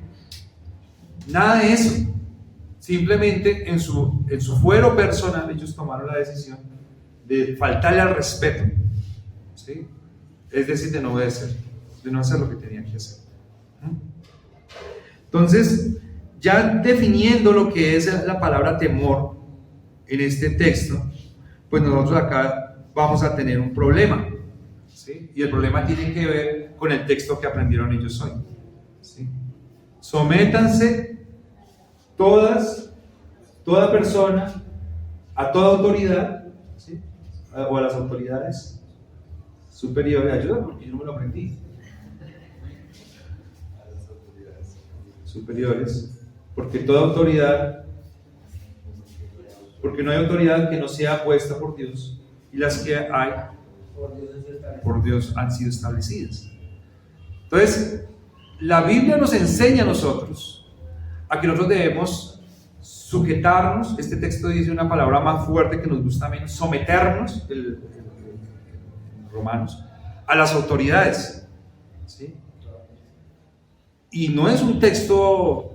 Speaker 1: Nada de eso. Simplemente en su fuero personal ellos tomaron la decisión de faltarle al respeto, ¿sí? Es decir, de no obedecer, de no hacer lo que tenían que hacer. Entonces, ya definiendo lo que es la palabra temor en este texto, pues nosotros acá vamos a tener un problema, ¿sí? Y el problema tiene que ver con el texto que aprendieron ellos hoy, ¿sí? Sométanse toda persona a toda autoridad, ¿sí? O a las autoridades superiores. Ayuda porque yo no me lo aprendí. Superiores, porque toda autoridad, porque no hay autoridad que no sea puesta por Dios, y las que hay por Dios han sido establecidas. Entonces, la Biblia nos enseña a nosotros a que nosotros debemos sujetarnos. Este texto dice una palabra más fuerte que nos gusta menos: someternos, en Romanos, a las autoridades, ¿sí? Y no es un texto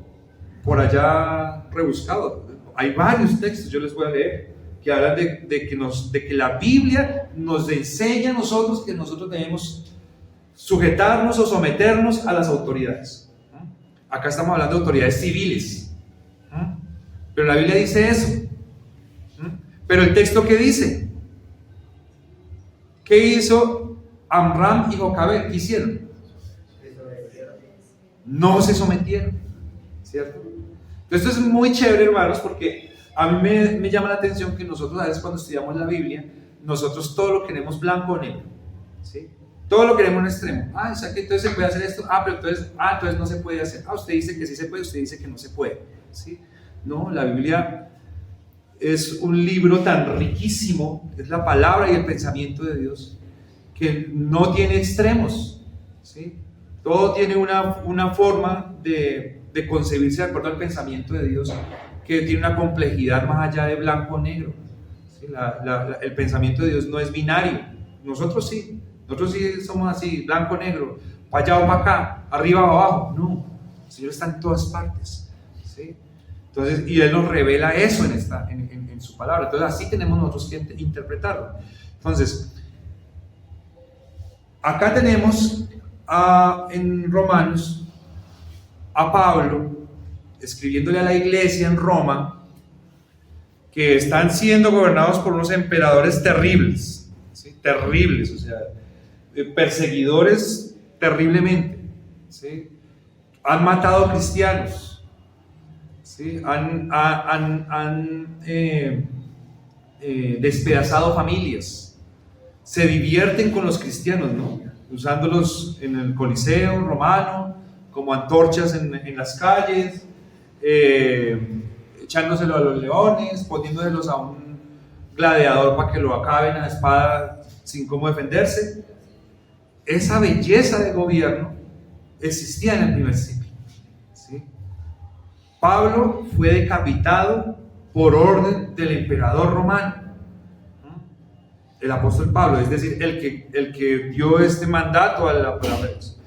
Speaker 1: por allá rebuscado. Hay varios textos, yo les voy a leer, que hablan de que la Biblia nos enseña a nosotros que nosotros debemos sujetarnos o someternos a las autoridades. Acá estamos hablando de autoridades civiles, pero la Biblia dice eso. Pero el texto, ¿qué dice? ¿Qué hizo Amram y Jocabed? ¿Qué hicieron? No se sometieron, ¿cierto? Entonces esto es muy chévere, hermanos, porque a mí me llama la atención que nosotros a veces cuando estudiamos la Biblia, nosotros todo lo queremos blanco o negro, ¿sí? Todo lo queremos en extremo. O sea que entonces se puede hacer esto, pero entonces no se puede hacer. Usted dice que sí se puede, usted dice que no se puede, ¿sí? No, la Biblia es un libro tan riquísimo, es la palabra y el pensamiento de Dios, que no tiene extremos, ¿sí? Todo tiene una forma de concebirse de acuerdo al pensamiento de Dios, que tiene una complejidad más allá de blanco o negro, ¿sí? El pensamiento de Dios no es binario. Nosotros sí somos así, blanco o negro, para allá o para acá, arriba o abajo. No, el Señor está en todas partes, ¿sí? Entonces, y Él nos revela eso en su palabra. Entonces así tenemos nosotros que interpretarlo. Entonces, acá tenemos en Romanos a Pablo escribiéndole a la iglesia en Roma, que están siendo gobernados por unos emperadores terribles, ¿sí? Terribles, o sea, perseguidores terriblemente, ¿sí? Han matado cristianos, ¿sí? Han despedazado familias, se divierten con los cristianos, ¿no? Usándolos en el Coliseo romano como antorchas en las calles, echándoselo a los leones, poniéndoselos a un gladiador para que lo acaben a la espada sin cómo defenderse. Esa belleza de gobierno existía en el primer siglo, ¿sí? Pablo fue decapitado por orden del emperador romano, el apóstol Pablo, es decir, el que dio este mandato a la palabra de Dios.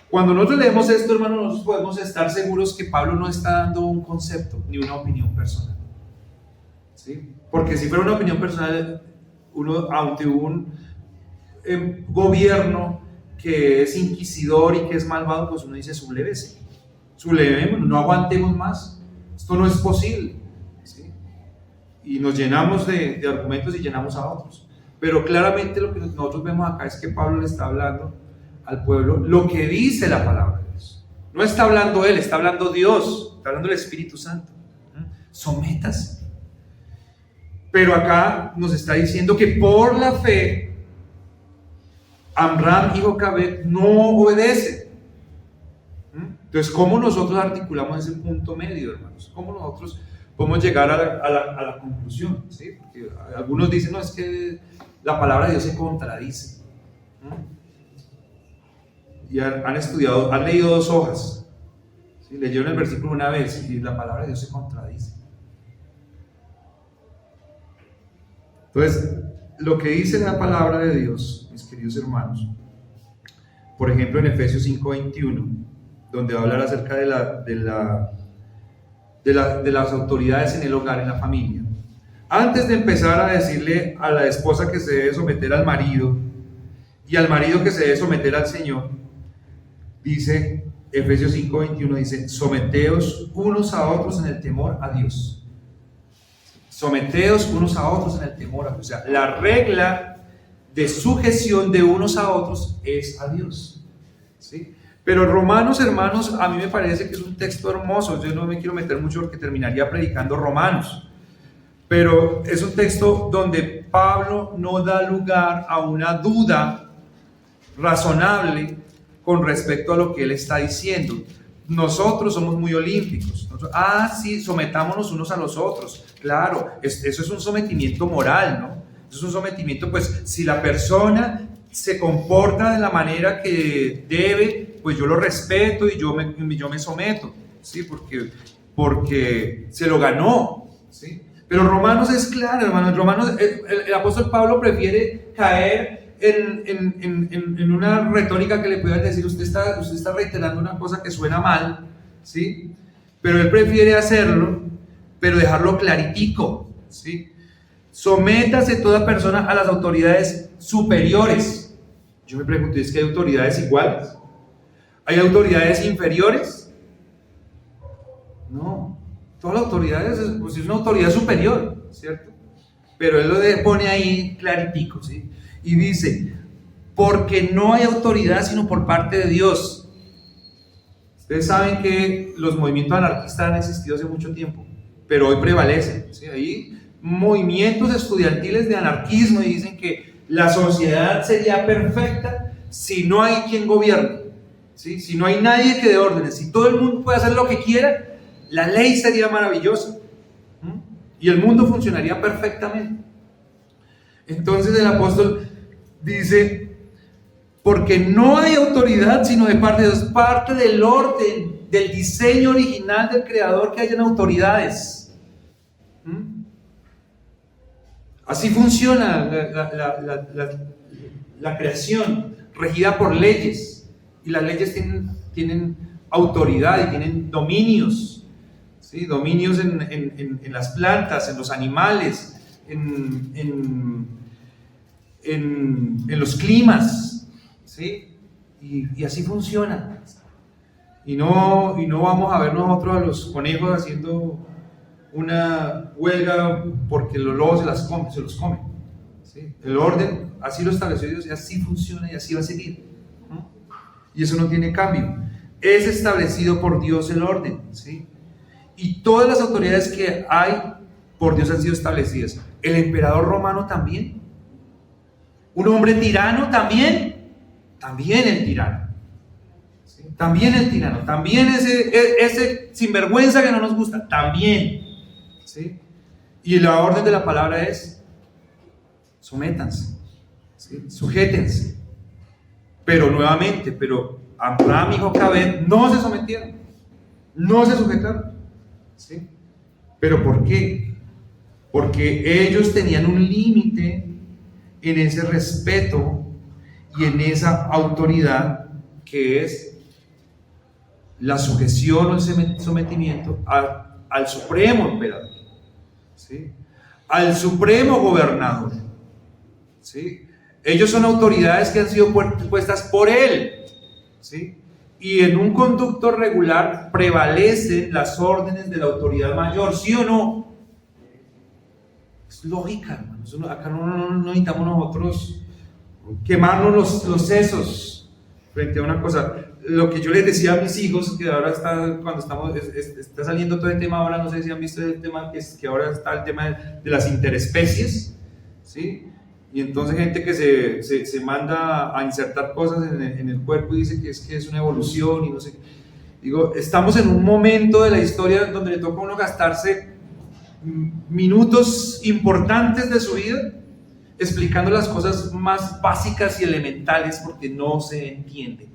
Speaker 1: Cuando nosotros leemos esto, hermanos, nosotros podemos estar seguros que Pablo no está dando un concepto ni una opinión personal, ¿sí? Porque si fuera una opinión personal, ante un gobierno que es inquisidor y que es malvado, pues uno dice: sublevemos, no aguantemos más, esto no es posible, ¿sí? Y nos llenamos de argumentos y llenamos a otros. Pero claramente lo que nosotros vemos acá es que Pablo le está hablando al pueblo lo que dice la palabra de Dios. No está hablando él, está hablando Dios, está hablando el Espíritu Santo. Sométase. Pero acá nos está diciendo que por la fe Amram y Jocabed no obedecen. Entonces, ¿cómo nosotros articulamos ese punto medio, hermanos? ¿Cómo nosotros podemos llegar a la conclusión? ¿Sí? Porque algunos dicen: no, es que la palabra de Dios se contradice. Y han leído 2 hojas, ¿sí? Leyeron el versículo una vez y la palabra de Dios se contradice. Entonces, lo que dice la palabra de Dios, mis queridos hermanos, por ejemplo en Efesios 5:21, donde va a hablar acerca de las autoridades en el hogar, en la familia. Antes de empezar a decirle a la esposa que se debe someter al marido y al marido que se debe someter al Señor, dice Efesios 5:21, dice: someteos unos a otros en el temor a Dios. Someteos unos a otros en el temor a Dios. O sea, la regla de sujeción de unos a otros es a Dios, ¿sí? Pero Romanos, hermanos, a mí me parece que es un texto hermoso. Yo no me quiero meter mucho porque terminaría predicando Romanos, pero es un texto donde Pablo no da lugar a una duda razonable con respecto a lo que él está diciendo. Nosotros somos muy olímpicos. Sí, sometámonos unos a los otros. Claro, eso es un sometimiento moral, ¿no? Eso es un sometimiento, pues, si la persona se comporta de la manera que debe, pues yo lo respeto y yo me someto, ¿sí? Porque se lo ganó, ¿sí? Pero Romanos es claro, hermano. Romanos, el apóstol Pablo prefiere caer en una retórica que le puedan decir: usted está reiterando una cosa que suena mal, ¿sí? Pero él prefiere hacerlo, pero dejarlo claritico, ¿sí? Sométase toda persona a las autoridades superiores. Yo me pregunto, ¿es que hay autoridades iguales? ¿Hay autoridades inferiores? No, todas las autoridades, pues, es una autoridad superior, ¿cierto? Pero él lo pone ahí claritico, ¿sí? Y dice: porque no hay autoridad sino por parte de Dios. Ustedes saben que los movimientos anarquistas han existido hace mucho tiempo, pero hoy prevalecen, ¿sí? Hay movimientos estudiantiles de anarquismo y dicen que la sociedad sería perfecta si no hay quien gobierne, ¿sí? Si no hay nadie que dé órdenes, si todo el mundo puede hacer lo que quiera, la ley sería maravillosa, y el mundo funcionaría perfectamente. Entonces el apóstol dice: porque no hay autoridad sino de parte de Dios. Parte del orden, del diseño original del Creador, que hayan autoridades. Así funciona la creación, regida por leyes, y las leyes tienen autoridad y tienen dominios, ¿sí? Dominios en las plantas, en los animales, en los climas, ¿sí? Y así funciona. Y no vamos a ver nosotros a los conejos haciendo una huelga porque los lobos se los comen, ¿sí? El orden así lo estableció Dios y así funciona y así va a seguir, ¿no? Y eso no tiene cambio. Es establecido por Dios el orden, ¿sí? Y todas las autoridades que hay por Dios han sido establecidas. El emperador romano también. Un hombre tirano también el tirano, ¿sí? También el tirano, también ese sinvergüenza que no nos gusta, también, ¿sí? Y la orden de la palabra es: sométanse, ¿sí? Sujétense. Pero nuevamente, Abraham y Jocabed no se sometieron, no se sujetaron, ¿sí? ¿Pero por qué? Porque ellos tenían un límite en ese respeto y en esa autoridad, que es la sujeción o el sometimiento al supremo emperador, ¿sí? Al supremo gobernador, ¿sí? Ellos son autoridades que han sido puestas por él, ¿sí? Y en un conducto regular prevalecen las órdenes de la autoridad mayor, ¿sí o no? Es lógica, hermanos. Acá no necesitamos nosotros quemarnos los sesos frente a una cosa. Lo que yo les decía a mis hijos, que ahora está saliendo todo el tema ahora, no sé si han visto el tema, que ahora está el tema de las interespecies, ¿sí? Y entonces gente que se manda a insertar cosas en el cuerpo y dice que es una evolución y no sé. Digo, estamos en un momento de la historia donde le toca a uno gastarse minutos importantes de su vida explicando las cosas más básicas y elementales, porque no se entienden,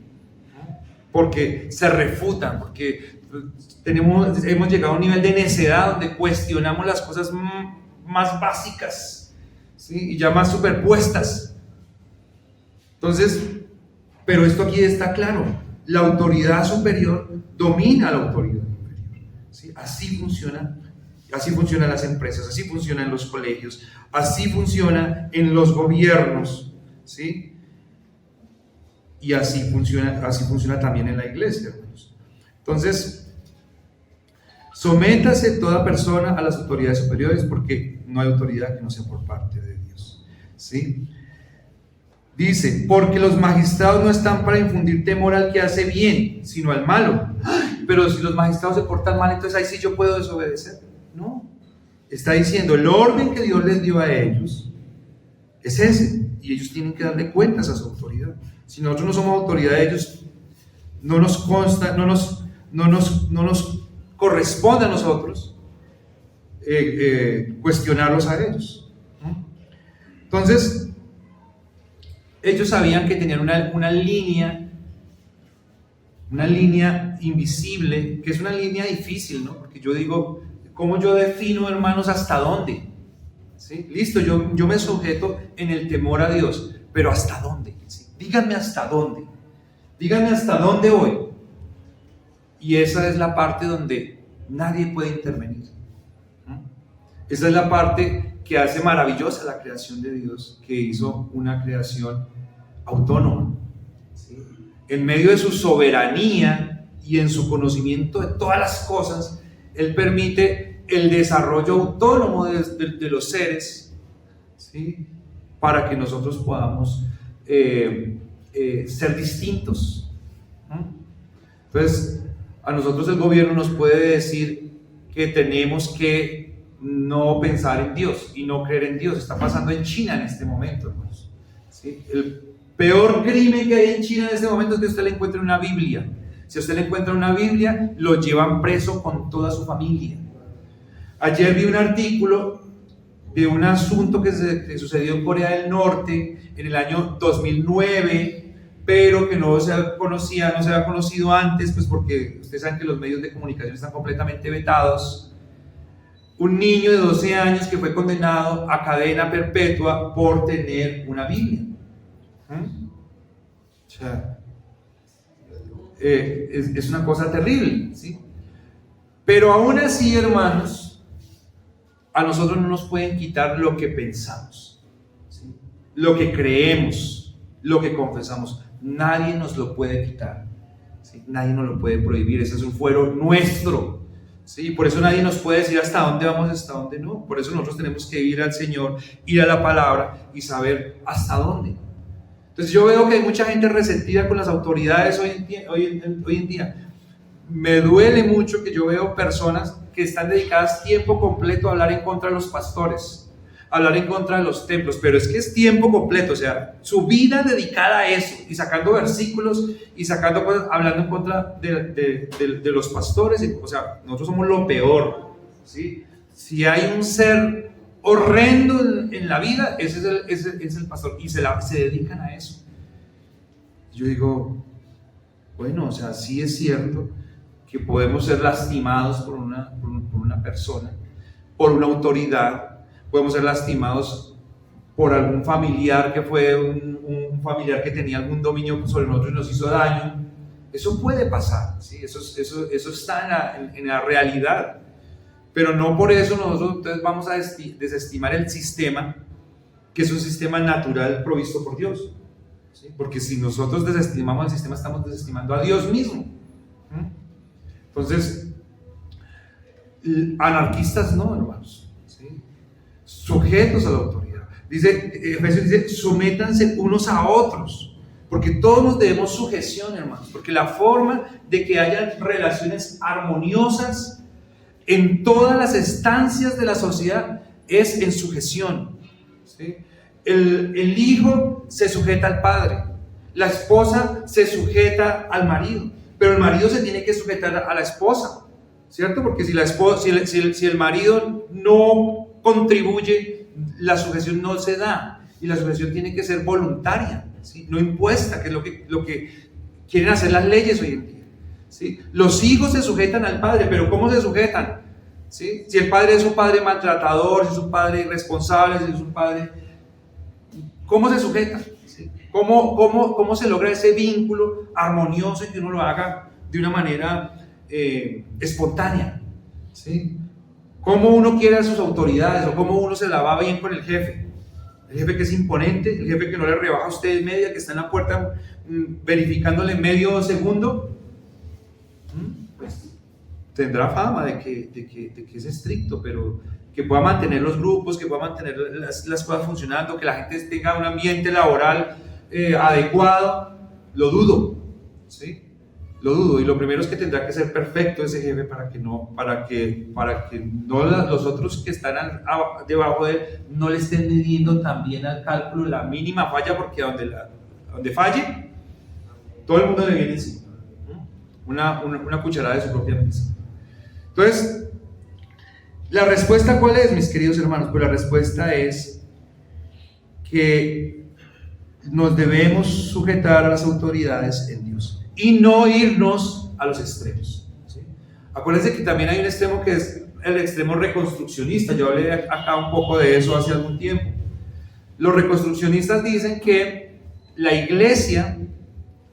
Speaker 1: porque se refutan, porque hemos llegado a un nivel de necedad donde cuestionamos las cosas más básicas, ¿sí? Y ya más superpuestas. Entonces, Pero esto aquí está claro, la autoridad superior domina a la autoridad inferior, ¿sí? Así funcionan las empresas, así funcionan los colegios, así funciona en los gobiernos, ¿sí? Y así funciona también en la iglesia, hermanos. Entonces, sométase toda persona a las autoridades superiores, porque no hay autoridad que no sea por parte de Dios, ¿sí? Dice, porque los magistrados no están para infundir temor al que hace bien, sino al malo. ¡Ay! Pero si los magistrados se portan mal, entonces ahí sí yo puedo desobedecer. No, está diciendo, el orden que Dios les dio a ellos es ese, y ellos tienen que darle cuentas a su autoridad. Si nosotros no somos autoridad de ellos, no nos consta, no nos corresponde a nosotros cuestionarlos a ellos, ¿no? Entonces, ellos sabían que tenían una línea invisible, que es una línea difícil, ¿no? Porque yo digo, ¿cómo yo defino, hermanos, hasta dónde? ¿Sí? Listo, yo me sujeto en el temor a Dios, pero ¿hasta dónde? ¿Sí? Díganme hasta dónde. Díganme hasta dónde voy. Y esa es la parte donde nadie puede intervenir, ¿no? Esa es la parte que hace maravillosa la creación de Dios, que hizo una creación autónoma, ¿sí? En medio de su soberanía y en su conocimiento de todas las cosas, Él permite el desarrollo autónomo de los seres, ¿sí? Para que nosotros podamos ser distintos, ¿no? Entonces, a nosotros el gobierno nos puede decir que tenemos que no pensar en Dios y no creer en Dios. Está pasando en China en este momento, hermanos, ¿sí? El peor crimen que hay en China en este momento es que usted le encuentre una Biblia. Si usted le encuentra una Biblia, lo llevan preso con toda su familia. Ayer vi un artículo de un asunto que sucedió en Corea del Norte en el año 2009, pero que no se había conocido antes, pues porque ustedes saben que los medios de comunicación están completamente vetados. Un niño de 12 años que fue condenado a cadena perpetua por tener una Biblia. O sea, es una cosa terrible, ¿sí? Pero aún así, hermanos, a nosotros no nos pueden quitar lo que pensamos, ¿sí? Lo que creemos, lo que confesamos. Nadie nos lo puede quitar, ¿sí? Nadie nos lo puede prohibir. Ese es un fuero nuestro, ¿sí? Por eso nadie nos puede decir hasta dónde vamos, hasta dónde no. Por eso nosotros tenemos que ir al Señor, ir a la palabra y saber hasta dónde. Entonces yo veo que hay mucha gente resentida con las autoridades hoy en día. Me duele mucho que yo veo personas que están dedicadas tiempo completo a hablar en contra de los pastores, a hablar en contra de los templos, pero es que es tiempo completo, o sea, su vida dedicada a eso, y sacando versículos, y sacando cosas, hablando en contra de los pastores. O sea, nosotros somos lo peor, ¿sí? Si hay un ser horrendo en la vida, ese es el pastor, y se dedican a eso. Yo digo, bueno, o sea, sí es cierto que podemos ser lastimados por una persona, por una autoridad, podemos ser lastimados por algún familiar que fue un familiar que tenía algún dominio sobre nosotros y nos hizo daño. Eso puede pasar, ¿sí? Eso está en la realidad. Pero no por eso nosotros entonces vamos a desestimar el sistema, que es un sistema natural provisto por Dios, ¿sí? Porque si nosotros desestimamos el sistema, estamos desestimando a Dios mismo. Entonces, anarquistas no, hermanos, ¿sí? Sujetos a la autoridad. Efesios dice, sométanse unos a otros, porque todos nos debemos sujeción, hermanos, porque la forma de que haya relaciones armoniosas en todas las estancias de la sociedad es en sujeción, ¿sí? El hijo se sujeta al padre, la esposa se sujeta al marido, pero el marido se tiene que sujetar a la esposa, ¿cierto? Porque si el marido no contribuye, la sujeción no se da, y la sujeción tiene que ser voluntaria, ¿sí? No impuesta, que es lo que quieren hacer las leyes hoy en día, ¿sí? Los hijos se sujetan al padre, pero ¿cómo se sujetan? ¿Sí? Si el padre es un padre maltratador, si es un padre irresponsable, si es un padre, ¿cómo se sujeta? ¿Sí? ¿Cómo se logra ese vínculo armonioso y que uno lo haga de una manera espontánea? ¿Sí? ¿Cómo uno quiere a sus autoridades o cómo uno se la va bien con el jefe? El jefe que es imponente, el jefe que no le rebaja a usted media, que está en la puerta verificándole medio segundo, pues tendrá fama de que es estricto, pero que pueda mantener los grupos, que pueda mantener las cosas funcionando, que la gente tenga un ambiente laboral adecuado, lo dudo, ¿sí? Lo dudo, y lo primero es que tendrá que ser perfecto ese jefe para que los otros que están debajo de él no le estén midiendo también al cálculo la mínima falla, porque donde falle, todo el mundo le viene encima, una cucharada de su propia mesa. Entonces, ¿la respuesta cuál es, mis queridos hermanos? Pues la respuesta es que nos debemos sujetar a las autoridades en Dios y no irnos a los extremos, ¿sí? Acuérdense que también hay un extremo que es el extremo reconstruccionista. Yo hablé acá un poco de eso hace algún tiempo. Los reconstruccionistas dicen que la iglesia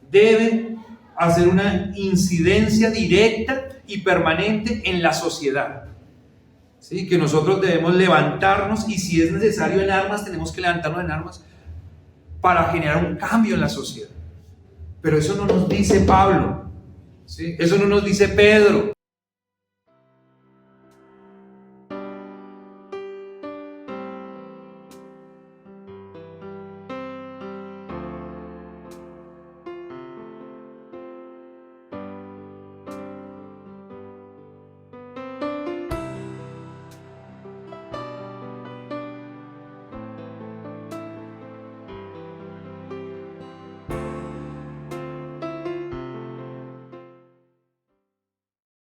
Speaker 1: debe hacer una incidencia directa y permanente en la sociedad, ¿sí? Que nosotros debemos levantarnos, y si es necesario en armas, tenemos que levantarnos en armas para generar un cambio en la sociedad. Pero eso no nos dice Pablo, ¿sí? Eso no nos dice Pedro.